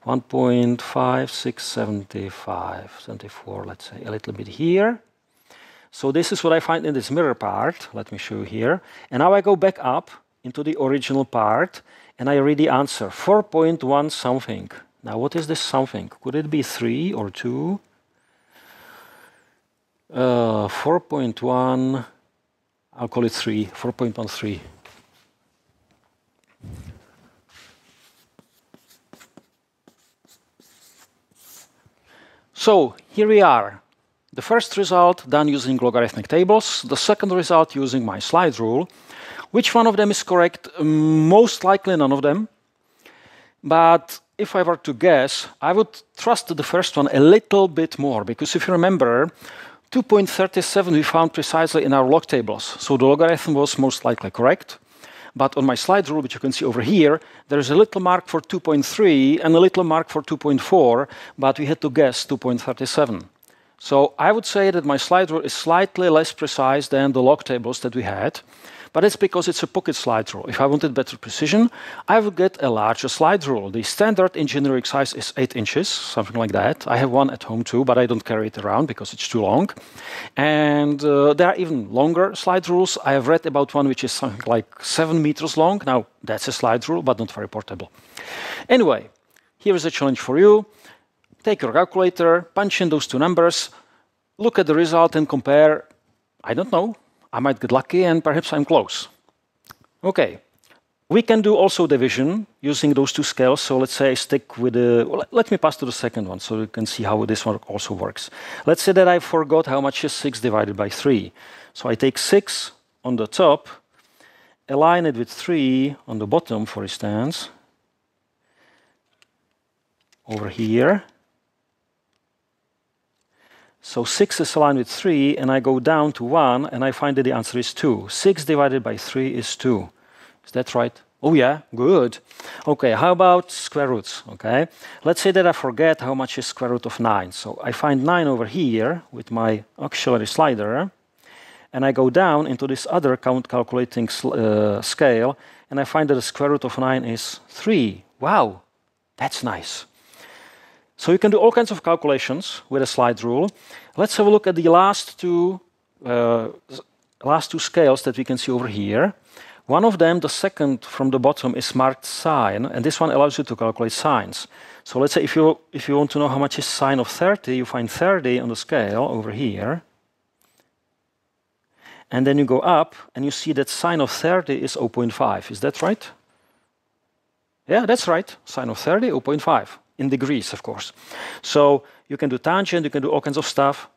1.5675, 74, let's say, a little bit here. So this is what I find in this mirror part. Let me show you here. And now I go back up into the original part, and I read the answer, 4.1 something. Now, what is this something? Could it be 3 or 2? 4.1, I'll call it 3, 4.13. So, here we are. The first result done using logarithmic tables, the second result using my slide rule. Which one of them is correct? Most likely none of them. But if I were to guess, I would trust the first one a little bit more, because if you remember, 2.37 we found precisely in our log tables, so the logarithm was most likely correct. But on my slide rule, which you can see over here, there is a little mark for 2.3 and a little mark for 2.4, but we had to guess 2.37. So I would say that my slide rule is slightly less precise than the log tables that we had, but it's because it's a pocket slide rule. If I wanted better precision, I would get a larger slide rule. The standard in generic size is 8 inches, something like that. I have one at home too, but I don't carry it around because it's too long. And there are even longer slide rules. I have read about one which is something like 7 meters long. Now, that's a slide rule, but not very portable. Anyway, here is a challenge for you. Take your calculator, punch in those two numbers, look at the result and compare. I don't know. I might get lucky and perhaps I'm close. Okay. We can do also division using those two scales. So let's say I stick with the... Well, let me pass to the second one so you can see how this one also works. Let's say that I forgot how much is 6 divided by 3. So I take 6 on the top, align it with 3 on the bottom, for instance, over here. So 6 is aligned with 3, and I go down to 1, and I find that the answer is 2. 6 divided by 3 is 2. Is that right? Oh, yeah, good. Okay, how about square roots? Okay, let's say that I forget how much is square root of 9. So I find 9 over here with my auxiliary slider, and I go down into this other calculating scale, and I find that the square root of 9 is 3. Wow, that's nice. So you can do all kinds of calculations with a slide rule. Let's have a look at the last two scales that we can see over here. One of them, the second from the bottom, is marked sine, and this one allows you to calculate sines. So let's say if you want to know how much is sine of 30, you find 30 on the scale over here. And then you go up, and you see that sine of 30 is 0.5. Is that right? Yeah, that's right. Sine of 30, 0.5. In degrees, of course. So you can do tangent, you can do all kinds of stuff.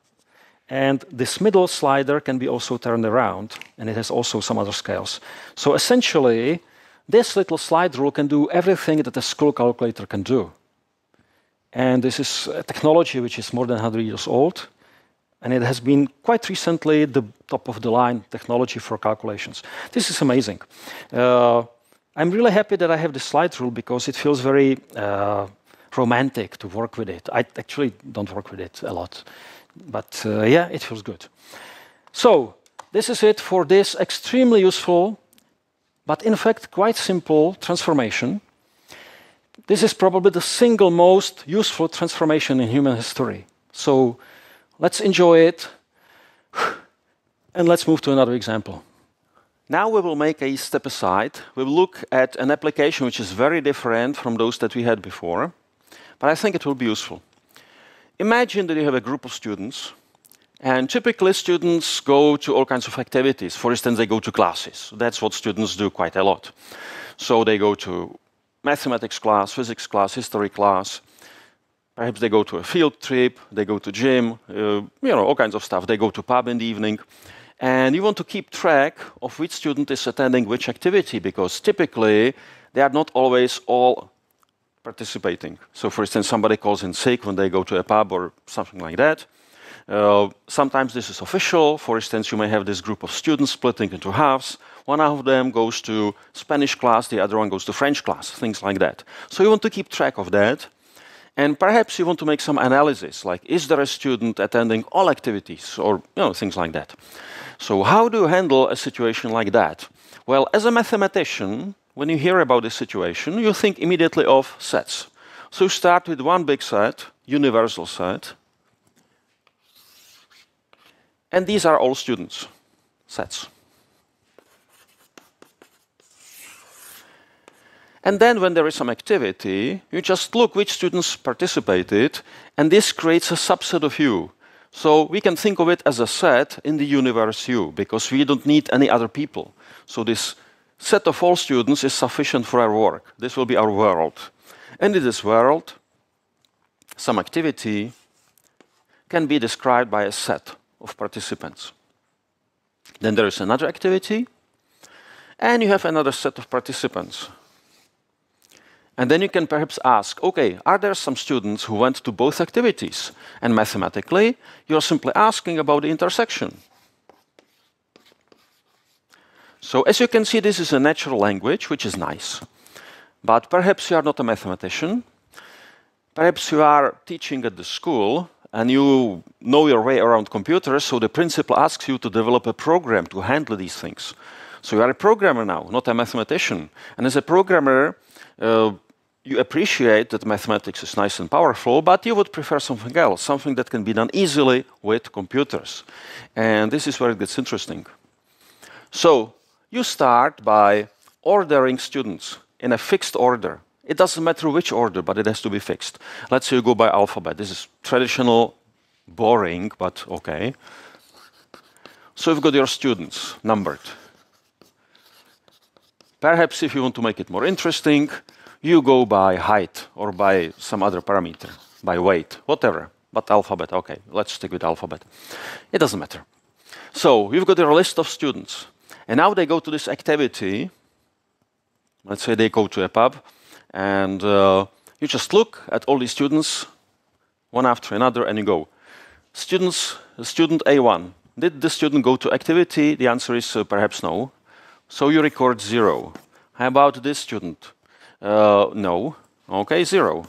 And this middle slider can be also turned around, and it has also some other scales. So essentially, this little slide rule can do everything that a school calculator can do. And this is a technology which is more than 100 years old, and it has been quite recently the top-of-the-line technology for calculations. This is amazing. I'm really happy that I have this slide rule because it feels very romantic to work with it. I actually don't work with it a lot, but yeah, it feels good. So this is it for this extremely useful, but in fact quite simple transformation. This is probably the single most useful transformation in human history. So let's enjoy it, and let's move to another example. Now we will make a step aside. We will look at an application which is very different from those that we had before, but I think it will be useful. Imagine that you have a group of students, and typically students go to all kinds of activities. For instance, they go to classes. That's what students do quite a lot. So they go to mathematics class, physics class, history class. Perhaps they go to a field trip, they go to gym, all kinds of stuff. They go to pub in the evening. And you want to keep track of which student is attending which activity, because typically they are not always all participating. So for instance, somebody calls in sick when they go to a pub or something like that. Sometimes this is official. For instance, you may have this group of students splitting into halves. One of them goes to Spanish class, the other one goes to French class, things like that. So you want to keep track of that. And perhaps you want to make some analysis, like is there a student attending all activities or things like that. So how do you handle a situation like that? Well, as a mathematician, when you hear about this situation, you think immediately of sets. So you start with one big set, universal set. And these are all students' sets. And then when there is some activity, you just look which students participated, and this creates a subset of U. So we can think of it as a set in the universe U, because we don't need any other people. So this set of all students is sufficient for our work. This will be our world. And in this world, some activity can be described by a set of participants. Then there is another activity, and you have another set of participants. And then you can perhaps ask, okay, are there some students who went to both activities? And mathematically, you're simply asking about the intersection. So as you can see, this is a natural language, which is nice. But perhaps you are not a mathematician. Perhaps you are teaching at the school and you know your way around computers, so the principal asks you to develop a program to handle these things. So you are a programmer now, not a mathematician. And as a programmer, you appreciate that mathematics is nice and powerful, but you would prefer something else, something that can be done easily with computers. And this is where it gets interesting. So you start by ordering students in a fixed order. It doesn't matter which order, but it has to be fixed. Let's say you go by alphabet. This is traditional, boring, but okay. So you've got your students numbered. Perhaps if you want to make it more interesting, you go by height or by some other parameter, by weight, whatever. But alphabet, okay, let's stick with alphabet. It doesn't matter. So you've got your list of students. And now they go to this activity. Let's say they go to a pub. And you just look at all these students, one after another, and you go, student A1, did the student go to activity? The answer is perhaps no. So you record 0. How about this student? No. Okay, 0.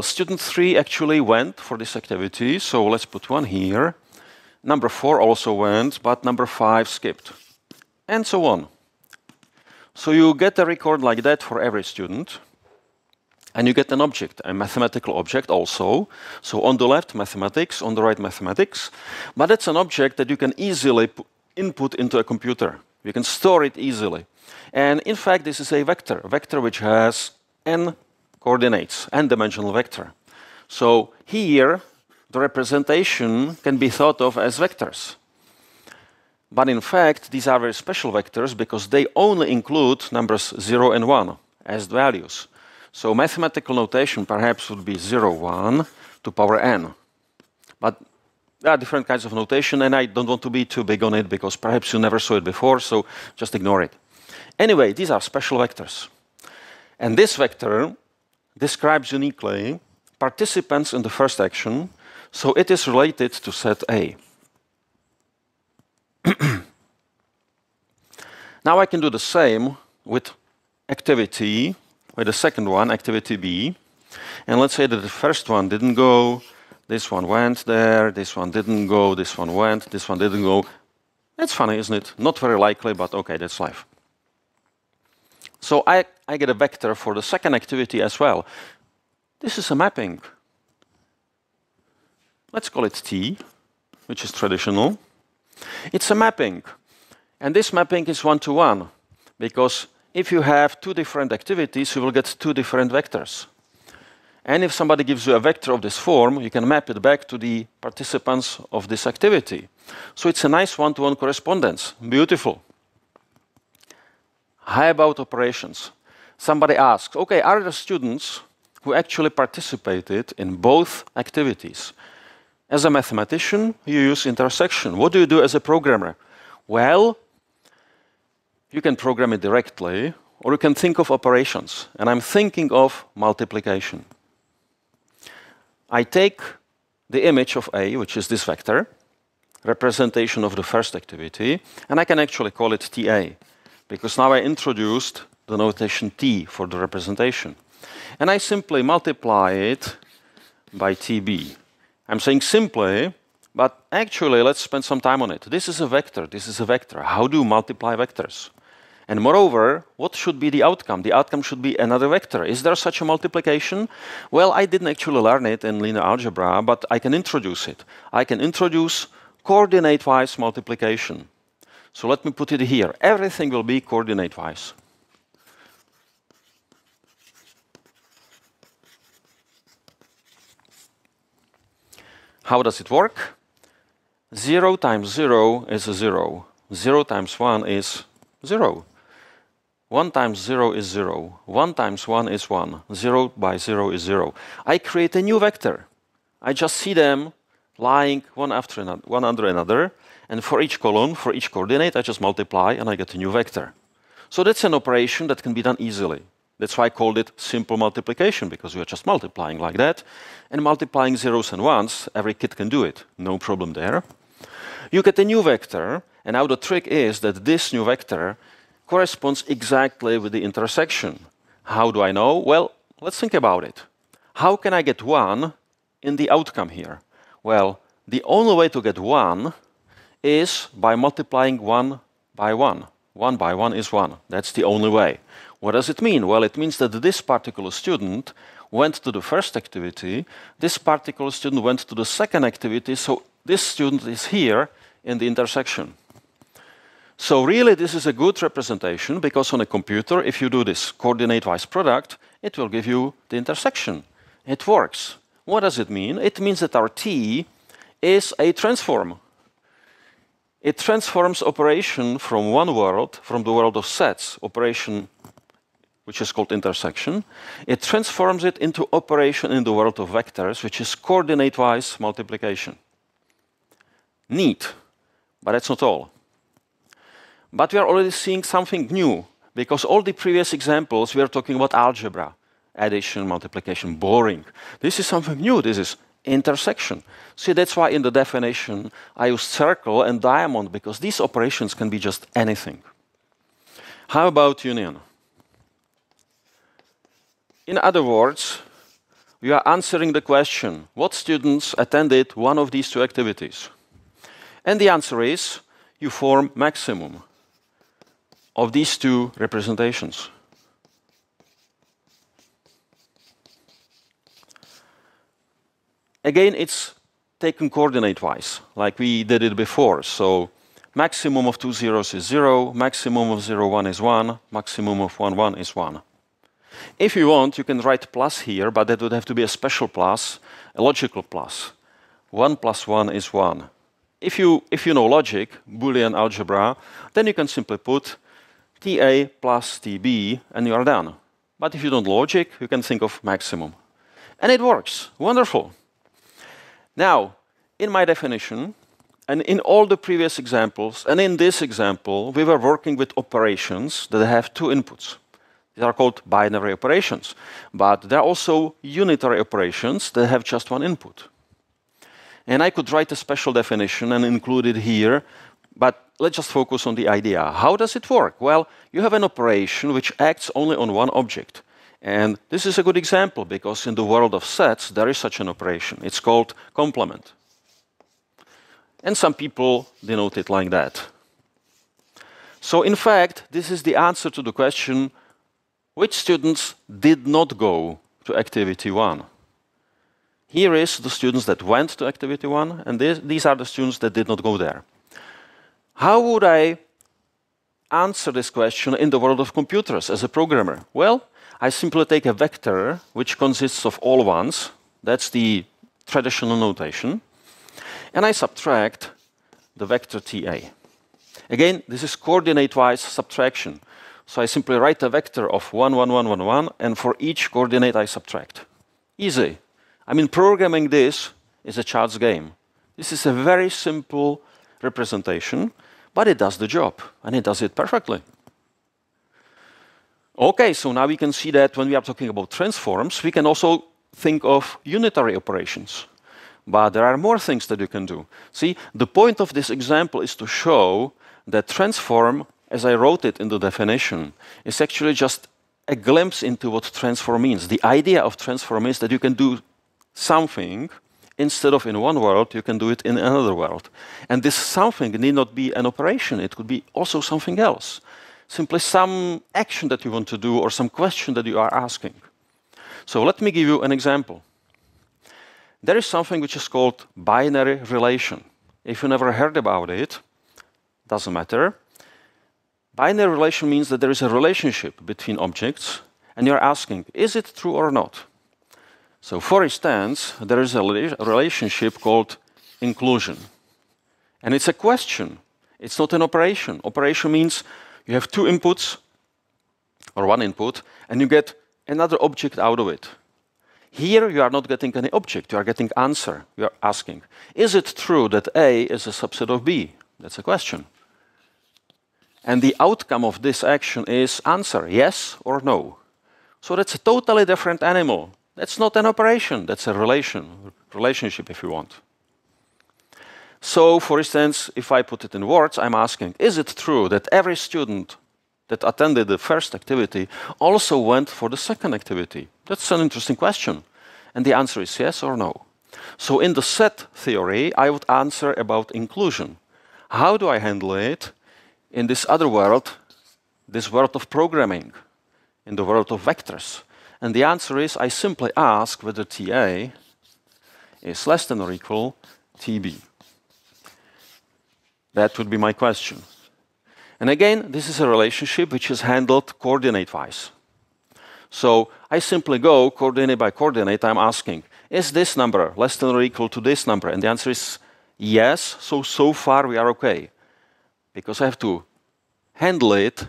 Student 3 actually went for this activity, so let's put 1 here. Number 4 also went, but number 5 skipped. And so on. So you get a record like that for every student. And you get an object, a mathematical object also. So on the left, mathematics, on the right, mathematics. But it's an object that you can easily input into a computer. You can store it easily. And in fact, this is a vector which has n coordinates, n-dimensional vector. So here, the representation can be thought of as vectors. But in fact, these are very special vectors because they only include numbers 0 and 1 as values. So mathematical notation perhaps would be 0, 1 to power n. But there are different kinds of notation, and I don't want to be too big on it because perhaps you never saw it before, so just ignore it. Anyway, these are special vectors. And this vector describes uniquely participants in the first action, so it is related to set A. Now I can do the same with activity, with the second one, activity B. And let's say that the first one didn't go, this one went there, this one didn't go, this one went, this one didn't go. That's funny, isn't it? Not very likely, but okay, that's life. So I get a vector for the second activity as well. This is a mapping. Let's call it T, which is traditional. It's a mapping. And this mapping is one-to-one, because if you have two different activities, you will get two different vectors. And if somebody gives you a vector of this form, you can map it back to the participants of this activity. So it's a nice one-to-one correspondence. Beautiful. How about operations? Somebody asks, okay, are there students who actually participated in both activities? As a mathematician, you use intersection. What do you do as a programmer? Well, you can program it directly, or you can think of operations. And I'm thinking of multiplication. I take the image of A, which is this vector, representation of the first activity, and I can actually call it TA, because now I introduced the notation T for the representation. And I simply multiply it by TB. I'm saying simply, but actually let's spend some time on it. This is a vector, this is a vector. How do you multiply vectors? And moreover, what should be the outcome? The outcome should be another vector. Is there such a multiplication? Well, I didn't actually learn it in linear algebra, but I can introduce it. I can introduce coordinate-wise multiplication. So let me put it here. Everything will be coordinate-wise. How does it work? 0 times 0 is a 0. 0 times 1 is 0. 1 times 0 is 0. 1 times 1 is 1. 0 by 0 is 0. I create a new vector. I just see them lying one under another. And for each column, for each coordinate, I just multiply and I get a new vector. So that's an operation that can be done easily. That's why I called it simple multiplication, because we are just multiplying like that. And multiplying zeros and ones, every kid can do it. No problem there. You get a new vector, And now the trick is that this new vector corresponds exactly with the intersection. How do I know? Well, let's think about it. How can I get 1 in the outcome here? Well, the only way to get 1 is by multiplying 1 by 1. 1 by 1 is 1. That's the only way. What does it mean? Well, it means that this particular student went to the first activity, this particular student went to the second activity, so this student is here in the intersection. So really this is a good representation, because on a computer, if you do this coordinate-wise product, it will give you the intersection. It works. What does it mean? It means that our T is a transform. It transforms operation from one world, from the world of sets, operation which is called intersection. It transforms it into operation in the world of vectors, which is coordinate-wise multiplication. Neat, but that's not all. But we are already seeing something new, because all the previous examples we are talking about algebra, addition, multiplication, boring. This is something new. This is intersection. See, that's why in the definition I use circle and diamond, because these operations can be just anything. How about union? In other words, we are answering the question, what students attended one of these two activities? And the answer is, you form maximum of these two representations. Again, it's taken coordinate-wise, like we did it before. So maximum of 2 zeros is 0, maximum of 0, 1 is 1, maximum of 1, 1 is 1. If you want, you can write plus here, but that would have to be a special plus, a logical plus. 1 plus 1 is 1. If you know logic, Boolean algebra, then you can simply put TA plus TB and you are done. But if you don't logic, you can think of maximum. And it works. Wonderful. Now, in my definition, and in all the previous examples, and in this example, we were working with operations that have two inputs. These are called binary operations. But there are also unitary operations that have just one input. And I could write a special definition and include it here, but let's just focus on the idea. How does it work? Well, you have an operation which acts only on one object. And this is a good example, because in the world of sets, there is such an operation. It's called complement. And some people denote it like that. So in fact, this is the answer to the question, which students did not go to activity 1? Here is the students that went to activity 1, and these are the students that did not go there. How would I answer this question in the world of computers as a programmer? Well, I simply take a vector which consists of all ones. That's the traditional notation. And I subtract the vector TA. Again, this is coordinate-wise subtraction. So I simply write a vector of 1, 1, 1, 1, 1, and for each coordinate I subtract. Easy. I mean, programming this is a child's game. This is a very simple representation, but it does the job, and it does it perfectly. Okay, so now we can see that when we are talking about transforms, we can also think of unitary operations. But there are more things that you can do. See, the point of this example is to show that transform, as I wrote it in the definition, is actually just a glimpse into what transform means. The idea of transform is that you can do something, instead of in one world, you can do it in another world. And this something need not be an operation. It could be also something else. Simply some action that you want to do or some question that you are asking. So let me give you an example. There is something which is called binary relation. If you never heard about it, doesn't matter. Binary relation means that there is a relationship between objects, and you're asking, is it true or not? So for instance, there is a relationship called inclusion. And it's a question. It's not an operation. Operation means you have two inputs, or one input, and you get another object out of it. Here you are not getting any object, you are getting answer. You are asking, is it true that A is a subset of B? That's a question. And the outcome of this action is answer, yes or no. So that's a totally different animal. That's not an operation, that's a relationship if you want. So, for instance, if I put it in words, I'm asking, is it true that every student that attended the first activity also went for the second activity? That's an interesting question. And the answer is yes or no. So in the set theory, I would answer about inclusion. How do I handle it in this other world, this world of programming, in the world of vectors? And the answer is, I simply ask whether TA is less than or equal TB. That would be my question. And again, this is a relationship which is handled coordinate-wise. So I simply go coordinate by coordinate. I'm asking, is this number less than or equal to this number? And the answer is yes. So far we are okay. Because I have to handle it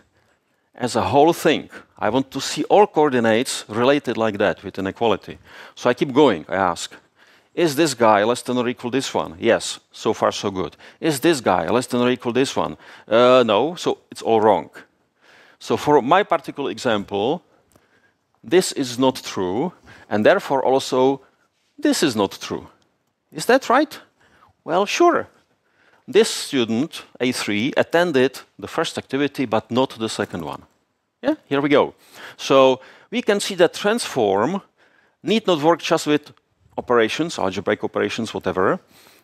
as a whole thing. I want to see all coordinates related like that with inequality. So I keep going. I ask, is this guy less than or equal this one? Yes. So far so good. Is this guy less than or equal this one? No. So it's all wrong. So for my particular example, this is not true, and therefore also this is not true. Is that right? Well, sure. This student, A3, attended the first activity, but not the second one. Yeah, here we go. So we can see that transform need not work just with operations, algebraic operations, whatever,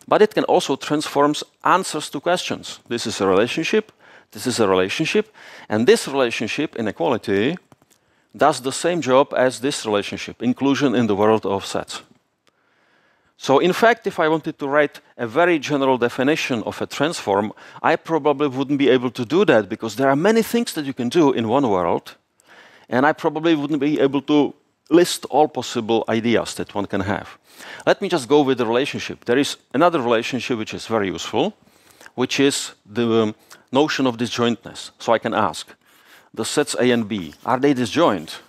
but it can also transform answers to questions. This is a relationship, this is a relationship, and this relationship, inequality, does the same job as this relationship, inclusion in the world of sets. So in fact, if I wanted to write a very general definition of a transform, I probably wouldn't be able to do that because there are many things that you can do in one world, and I probably wouldn't be able to list all possible ideas that one can have. Let me just go with the relationship. There is another relationship which is very useful, which is the notion of disjointness. So I can ask, the sets A and B, are they disjoint?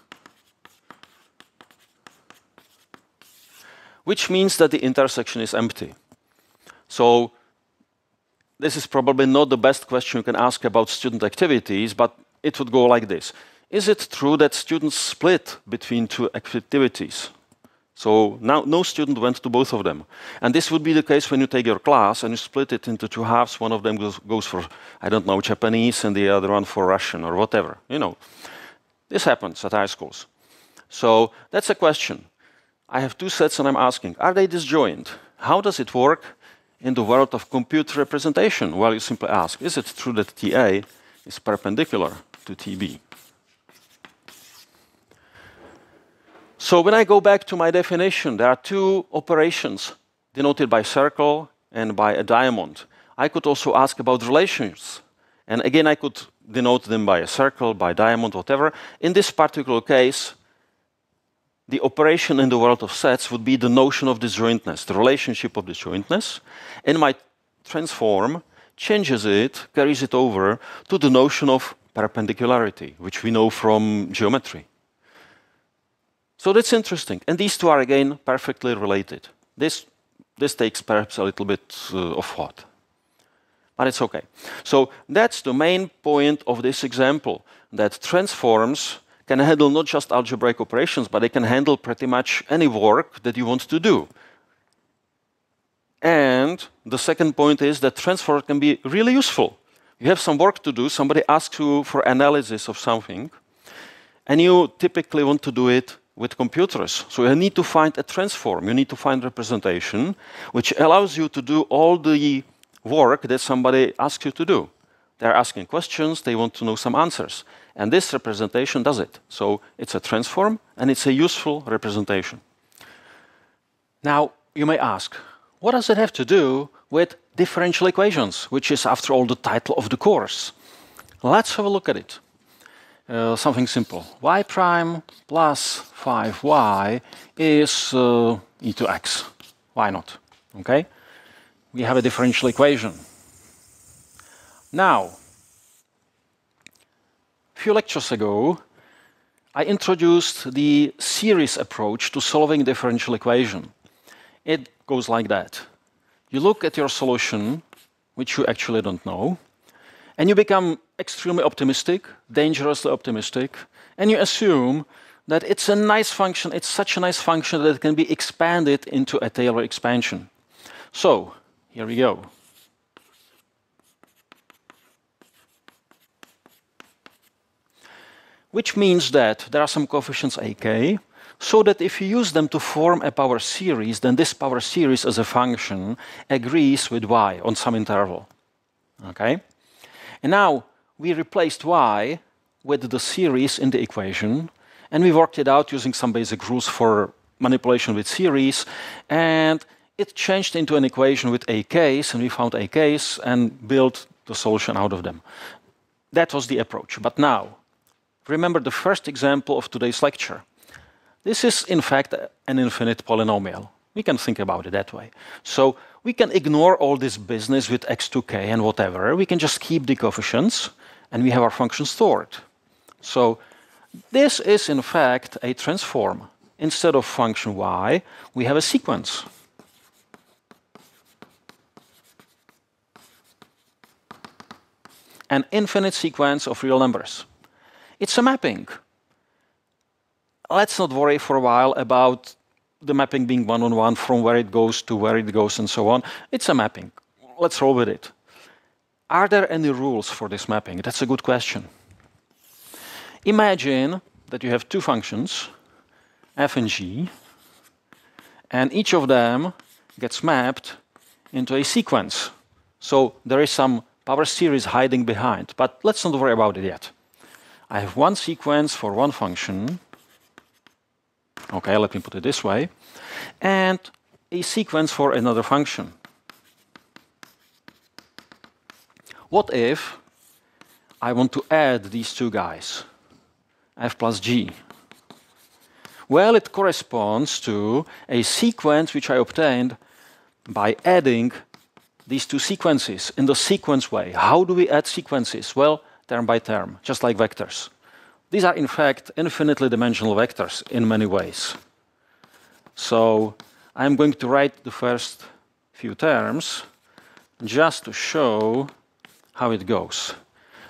Which means that the intersection is empty. So this is probably not the best question you can ask about student activities, but it would go like this. Is it true that students split between two activities? So now no student went to both of them. And this would be the case when you take your class and you split it into two halves. One of them goes for, I don't know, Japanese, and the other one for Russian or whatever. You know, this happens at high schools. So that's a question. I have two sets and I'm asking, are they disjoint? How does it work in the world of computer representation? Well, you simply ask, is it true that TA is perpendicular to TB? So when I go back to my definition, there are two operations denoted by circle and by a diamond. I could also ask about relations. And again, I could denote them by a circle, by diamond, whatever. In this particular case, the operation in the world of sets would be the notion of disjointness, the relationship of disjointness. And my transform changes it, carries it over to the notion of perpendicularity, which we know from geometry. So that's interesting. And these two are, again, perfectly related. This takes perhaps a little bit of thought. But it's OK. So that's the main point of this example, that transforms can handle not just algebraic operations, but they can handle pretty much any work that you want to do. And the second point is that transform can be really useful. You have some work to do, somebody asks you for analysis of something, and you typically want to do it with computers. So you need to find a transform, you need to find representation, which allows you to do all the work that somebody asks you to do. They're asking questions, they want to know some answers. And this representation does it. So it's a transform, and it's a useful representation. Now, you may ask, what does it have to do with differential equations, which is, after all, the title of the course? Let's have a look at it. Something simple. Y prime plus 5y is e to x. Why not? Okay? We have a differential equation. Now, a few lectures ago, I introduced the series approach to solving differential equation. It goes like that. You look at your solution, which you actually don't know, and you become extremely optimistic, dangerously optimistic, and you assume that it's a nice function, it's such a nice function that it can be expanded into a Taylor expansion. So, here we go. which means that there are some coefficients ak, so that if you use them to form a power series, then this power series as a function agrees with y on some interval. Okay? And now we replaced y with the series in the equation, and we worked it out using some basic rules for manipulation with series, and it changed into an equation with ak's, and we found ak's and built the solution out of them. That was the approach. But now, remember the first example of today's lecture. This is, in fact, an infinite polynomial. We can think about it that way. So we can ignore all this business with x2k and whatever. We can just keep the coefficients, and we have our function stored. So this is, in fact, a transform. Instead of function y, we have a sequence. An infinite sequence of real numbers. It's a mapping. Let's not worry for a while about the mapping being one-on-one from where it goes to where it goes and so on. It's a mapping. Let's roll with it. Are there any rules for this mapping? That's a good question. Imagine that you have two functions, f and g, and each of them gets mapped into a sequence. So there is some power series hiding behind, but let's not worry about it yet. I have one sequence for one function. Okay, let me put it this way. And a sequence for another function. What if I want to add these two guys, f plus g? Well, it corresponds to a sequence which I obtained by adding these two sequences in the sequence way. How do we add sequences? Well, term by term, just like vectors. These are, in fact, infinitely dimensional vectors in many ways. So I'm going to write the first few terms just to show how it goes.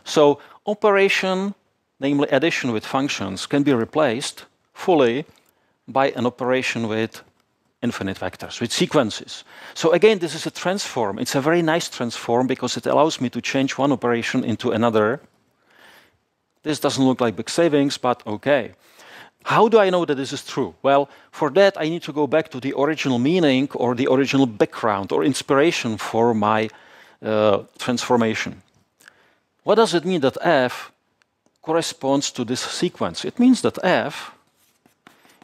So operation, namely addition with functions, can be replaced fully by an operation with infinite vectors, with sequences. So again, this is a transform. It's a very nice transform because it allows me to change one operation into another. This doesn't look like big savings, but okay. How do I know that this is true? Well, for that, I need to go back to the original meaning or the original background or inspiration for my transformation. What does it mean that f corresponds to this sequence? It means that f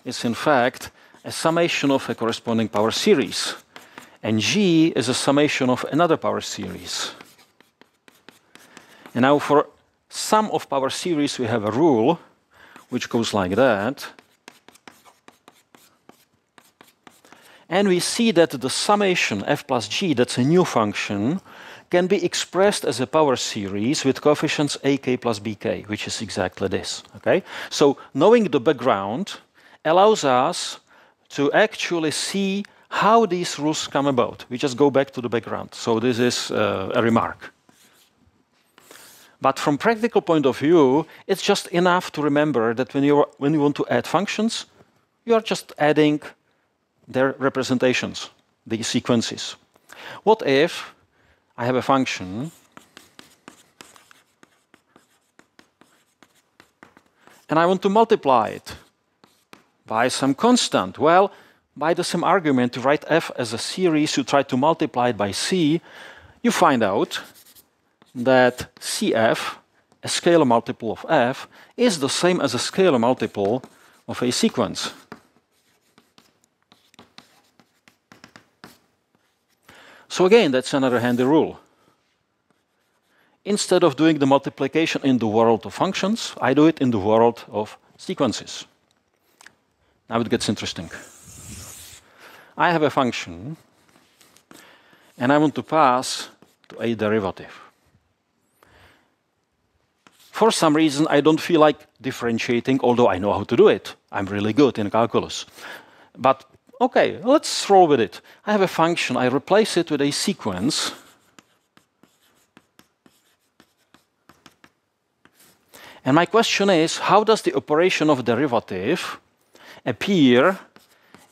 is, in fact, a summation of a corresponding power series, and g is a summation of another power series. And now for sum of power series, we have a rule which goes like that. And we see that the summation f plus g, that's a new function, can be expressed as a power series with coefficients ak plus bk, which is exactly this. Okay? So knowing the background allows us to actually see how these rules come about. We just go back to the background. So this is a remark. But from practical point of view, it's just enough to remember that when you want to add functions, you are just adding their representations, these sequences. What if I have a function and I want to multiply it by some constant? Well, by the same argument, to write f as a series, you try to multiply it by c, you find out that Cf, a scalar multiple of f, is the same as a scalar multiple of a sequence. So again, that's another handy rule. Instead of doing the multiplication in the world of functions, I do it in the world of sequences. Now it gets interesting. I have a function, and I want to pass to a derivative. For some reason, I don't feel like differentiating, although I know how to do it. I'm really good in calculus. But okay, let's roll with it. I have a function, I replace it with a sequence. And my question is, how does the operation of derivative appear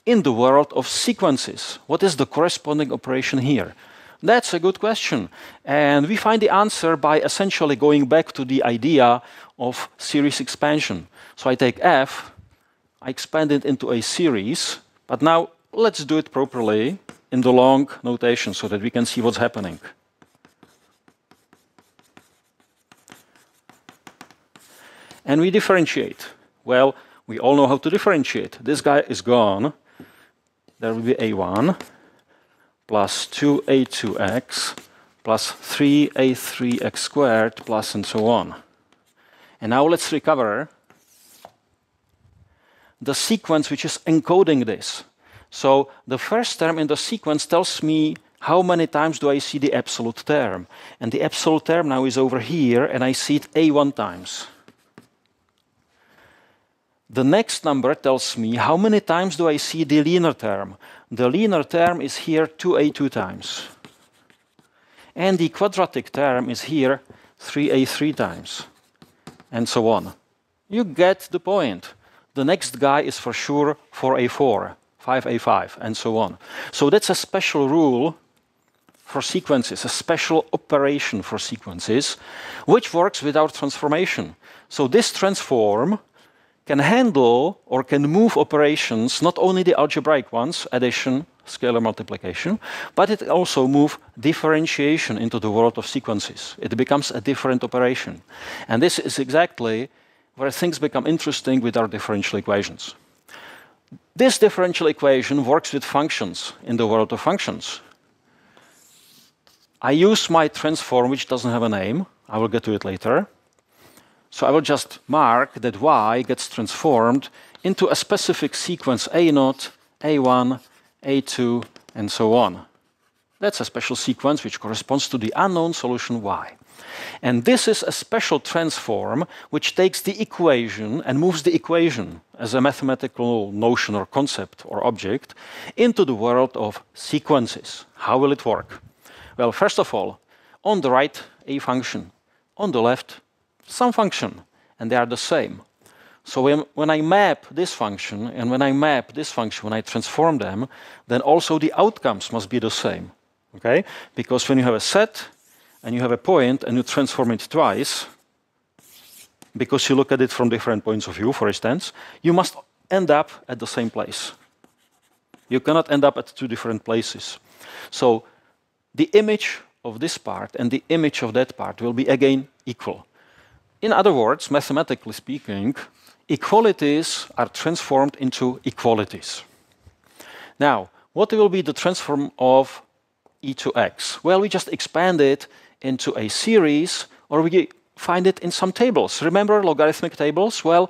in the world of sequences? What is the corresponding operation here? That's a good question. And we find the answer by essentially going back to the idea of series expansion. So I take f, I expand it into a series, but now let's do it properly in the long notation so that we can see what's happening. And we differentiate. Well, we all know how to differentiate. This guy is gone. There will be a1 plus 2a2x plus 3a3x squared plus and so on. And now let's recover the sequence which is encoding this. So the first term in the sequence tells me how many times do I see the absolute term. And the absolute term now is over here, and I see it a1 times. The next number tells me how many times do I see the linear term. The linear term is here 2a2 times. And the quadratic term is here 3a3 times. And so on. You get the point. The next guy is for sure 4a4, 5a5, and so on. So that's a special rule for sequences, a special operation for sequences, which works without transformation. So this transform can handle or can move operations, not only the algebraic ones, addition, scalar multiplication, but it also moves differentiation into the world of sequences. It becomes a different operation. And this is exactly where things become interesting with our differential equations. This differential equation works with functions in the world of functions. I use my transform, which doesn't have a name. I will get to it later. So I will just mark that y gets transformed into a specific sequence a0, a1, a2, and so on. That's a special sequence which corresponds to the unknown solution y. And this is a special transform which takes the equation and moves the equation as a mathematical notion or concept or object into the world of sequences. How will it work? Well, first of all, on the right, a function. On the left, some function, and they are the same. So when I map this function and when I map this function, when I transform them, then also the outcomes must be the same. Okay? Because when you have a set and you have a point and you transform it twice, because you look at it from different points of view, for instance, you must end up at the same place. You cannot end up at two different places. So the image of this part and the image of that part will be again equal. In other words, mathematically speaking, equalities are transformed into equalities. Now, what will be the transform of e to x? Well, we just expand it into a series, or we find it in some tables. Remember logarithmic tables? Well,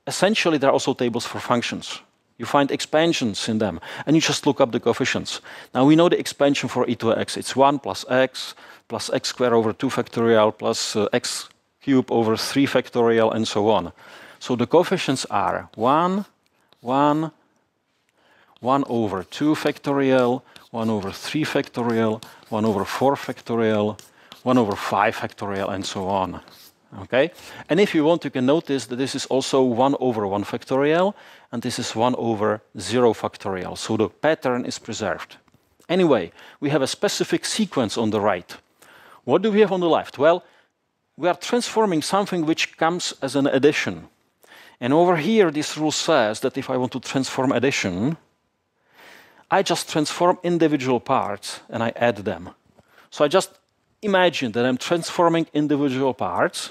essentially, there are also tables for functions. You find expansions in them, and you just look up the coefficients. Now, we know the expansion for e to x. It's 1 plus x squared over 2 factorial plus x cubed over 3 factorial, and so on. So the coefficients are 1, 1, 1 over 2 factorial, 1 over 3 factorial, 1 over 4 factorial, 1 over 5 factorial, and so on. Okay? And if you want, you can notice that this is also 1 over 1 factorial, and this is 1 over 0 factorial. So the pattern is preserved. Anyway, we have a specific sequence on the right. What do we have on the left? Well, we are transforming something which comes as an addition. And over here, this rule says that if I want to transform addition, I just transform individual parts and I add them. So I just imagine that I'm transforming individual parts,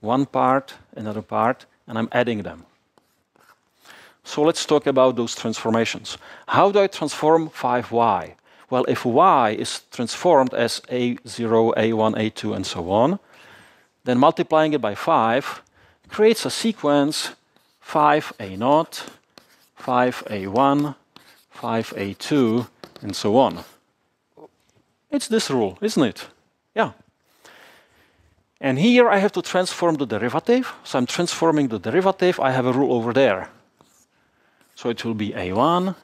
one part, another part, and I'm adding them. So let's talk about those transformations. How do I transform 5y? Well, if y is transformed as a0, a1, a2, and so on, then multiplying it by 5 creates a sequence 5a0, 5a1, 5a2, and so on. It's this rule, isn't it? Yeah. And here I have to transform the derivative. So I'm transforming the derivative. I have a rule over there. So it will be a1,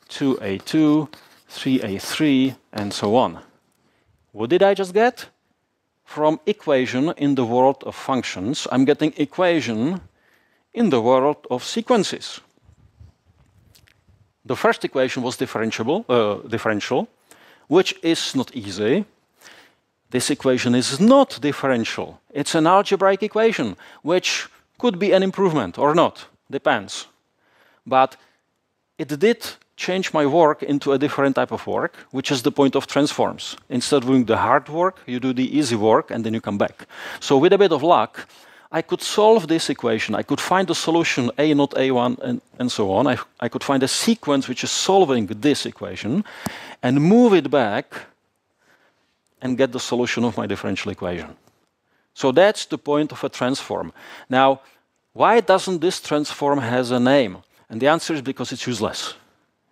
2a2, 3a3, and so on. What did I just get? From equation in the world of functions, I'm getting equation in the world of sequences. The first equation was differential. which is not easy. This equation is not differential. It's an algebraic equation, which could be an improvement or not, depends. But it did change my work into a different type of work, which is the point of transforms. Instead of doing the hard work, you do the easy work, and then you come back. So with a bit of luck, I could solve this equation. I could find the solution A not A1, and so on. I could find a sequence which is solving this equation, and move it back, and get the solution of my differential equation. So that's the point of a transform. Now, why doesn't this transform has a name? And the answer is because it's useless.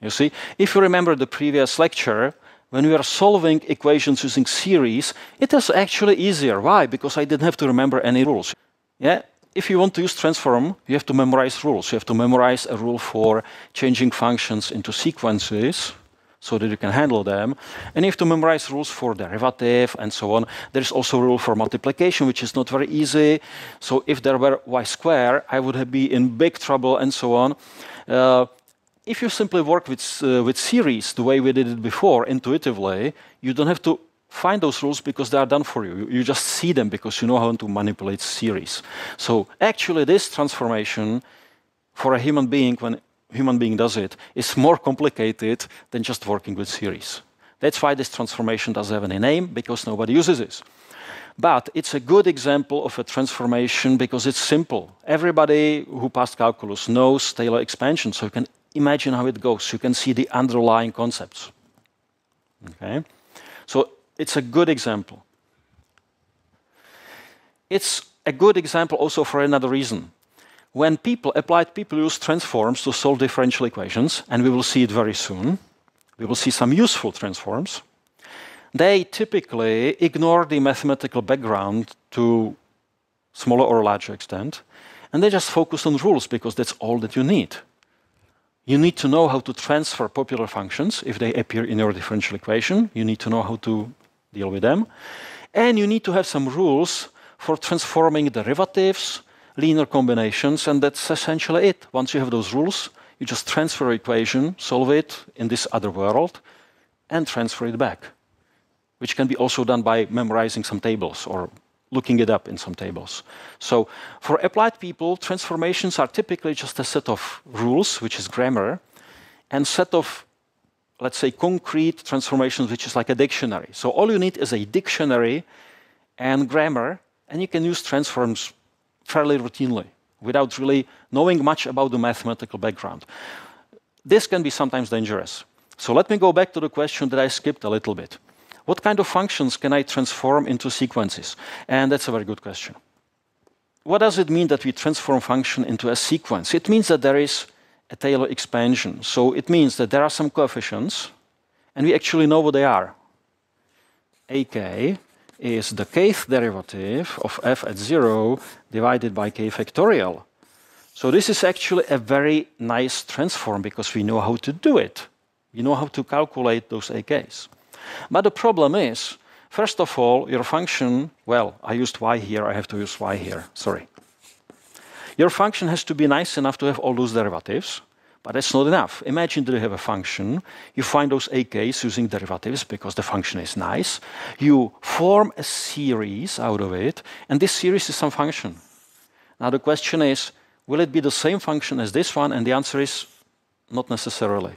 You see, if you remember the previous lecture, when we are solving equations using series, it is actually easier. Why? Because I didn't have to remember any rules. Yeah? If you want to use transform, you have to memorize rules. You have to memorize a rule for changing functions into sequences so that you can handle them. And you have to memorize rules for derivative and so on. There's also a rule for multiplication, which is not very easy. So if there were y square, I would be in big trouble and so on. If you simply work with series the way we did it before, intuitively, you don't have to find those rules because they are done for you. You just see them because you know how to manipulate series. So actually this transformation for a human being, when a human being does it, is more complicated than just working with series. That's why this transformation doesn't have any name, because nobody uses it. But it's a good example of a transformation because it's simple. Everybody who passed calculus knows Taylor expansion, so you can imagine how it goes. You can see the underlying concepts. Okay? So it's a good example. It's a good example also for another reason. When applied people use transforms to solve differential equations, and we will see it very soon, we will see some useful transforms, they typically ignore the mathematical background to smaller or larger extent, and they just focus on rules because that's all that you need. You need to know how to transfer popular functions if they appear in your differential equation. You need to know how to deal with them. And you need to have some rules for transforming derivatives, linear combinations, and that's essentially it. Once you have those rules, you just transfer an equation, solve it in this other world, and transfer it back, which can be also done by memorizing some tables or looking it up in some tables. So for applied people, transformations are typically just a set of rules, which is grammar, and set of, let's say, concrete transformations, which is like a dictionary. So all you need is a dictionary and grammar, and you can use transforms fairly routinely without really knowing much about the mathematical background. This can be sometimes dangerous. So let me go back to the question that I skipped a little bit. What kind of functions can I transform into sequences? And that's a very good question. What does it mean that we transform function into a sequence? It means that there is a Taylor expansion. So it means that there are some coefficients, and we actually know what they are. AK is the kth derivative of f at 0 divided by k factorial. So this is actually a very nice transform because we know how to do it. We know how to calculate those AKs. But the problem is, first of all, your function, well, I used y here, I have to use y here, sorry. Your function has to be nice enough to have all those derivatives, but that's not enough. Imagine that you have a function, you find those AKs using derivatives because the function is nice, you form a series out of it, and this series is some function. Now the question is, will it be the same function as this one? And the answer is not necessarily.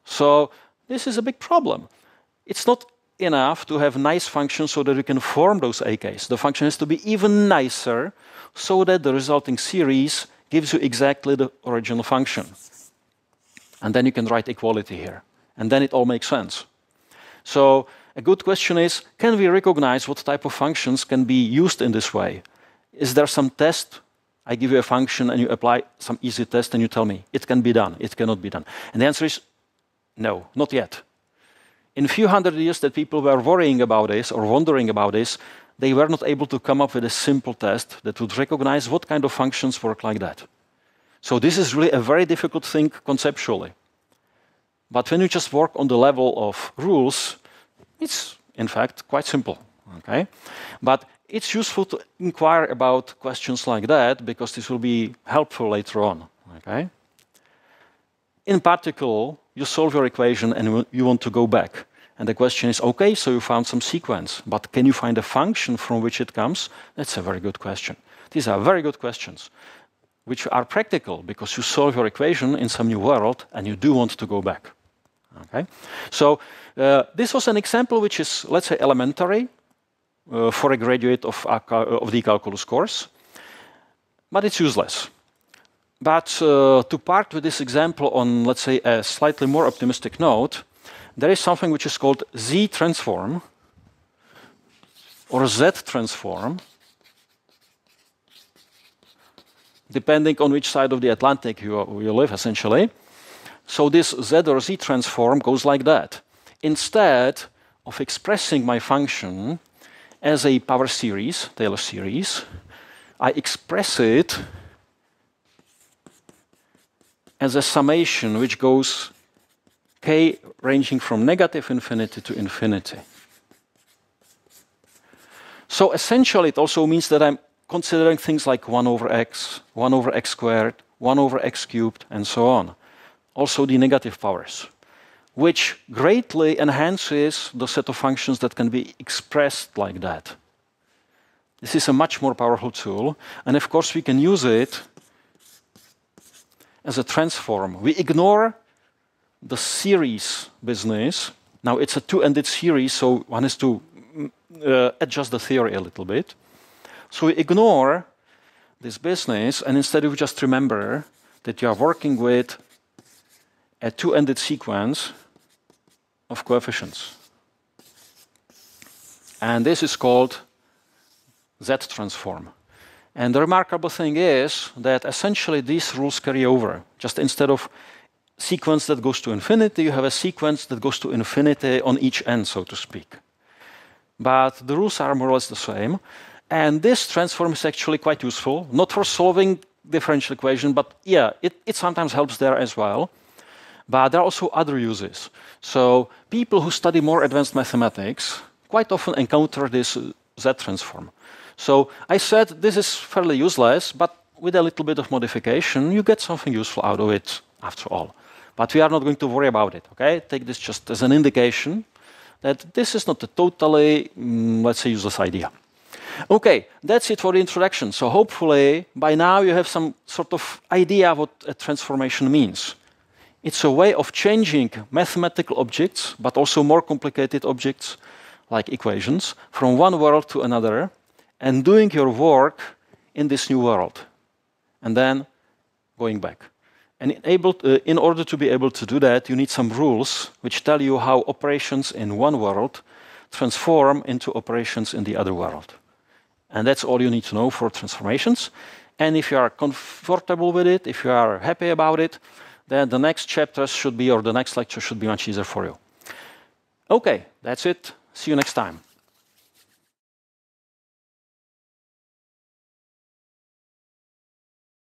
So this is a big problem. It's not enough to have nice functions so that you can form those AKs. The function has to be even nicer so that the resulting series gives you exactly the original function. And then you can write equality here. And then it all makes sense. So a good question is, can we recognize what type of functions can be used in this way? Is there some test? I give you a function and you apply some easy test and you tell me it can be done, it cannot be done. And the answer is no, not yet. In a few hundred years that people were worrying about this or wondering about this, they were not able to come up with a simple test that would recognize what kind of functions work like that. So this is really a very difficult thing conceptually. But when you just work on the level of rules, it's in fact quite simple. Okay? But it's useful to inquire about questions like that because this will be helpful later on. Okay? in particular, you solve your equation and you want to go back. And the question is, okay, so you found some sequence, but can you find a function from which it comes? That's a very good question. These are very good questions, which are practical because you solve your equation in some new world and you do want to go back. Okay? So this was an example which is, let's say, elementary for a graduate of the calculus course, but it's useless. But to part with this example on, let's say, a slightly more optimistic note, there is something which is called Z transform or Z transform, depending on which side of the Atlantic you live, essentially. So this Z or Z transform goes like that. Instead of expressing my function as a power series, Taylor series, I express it as a summation which goes k ranging from negative infinity to infinity. So essentially it also means that I'm considering things like 1 over x squared, 1 over x cubed, and so on. Also the negative powers, which greatly enhances the set of functions that can be expressed like that. This is a much more powerful tool, and of course we can use it as a transform. We ignore the series business. Now it's a two-ended series, so one has to adjust the theory a little bit. So we ignore this business, and instead we just remember that you are working with a two-ended sequence of coefficients. And this is called Z transform. And the remarkable thing is that essentially these rules carry over. Just instead of sequence that goes to infinity, you have a sequence that goes to infinity on each end, so to speak. But the rules are more or less the same. And this transform is actually quite useful, not for solving differential equation, but yeah, it sometimes helps there as well. But there are also other uses. So people who study more advanced mathematics quite often encounter this Z transform. So I said this is fairly useless, but with a little bit of modification, you get something useful out of it after all. But we are not going to worry about it, okay? Take this just as an indication that this is not a totally, let's say, useless idea. Okay, that's it for the introduction. So hopefully, by now you have some sort of idea what a transformation means. It's a way of changing mathematical objects, but also more complicated objects, like equations, from one world to another, and doing your work in this new world, and then going back. And in order to be able to do that, you need some rules which tell you how operations in one world transform into operations in the other world. And that's all you need to know for transformations. And if you are comfortable with it, if you are happy about it, then the next chapters should be, or the next lecture should be much easier for you. Okay, that's it. See you next time.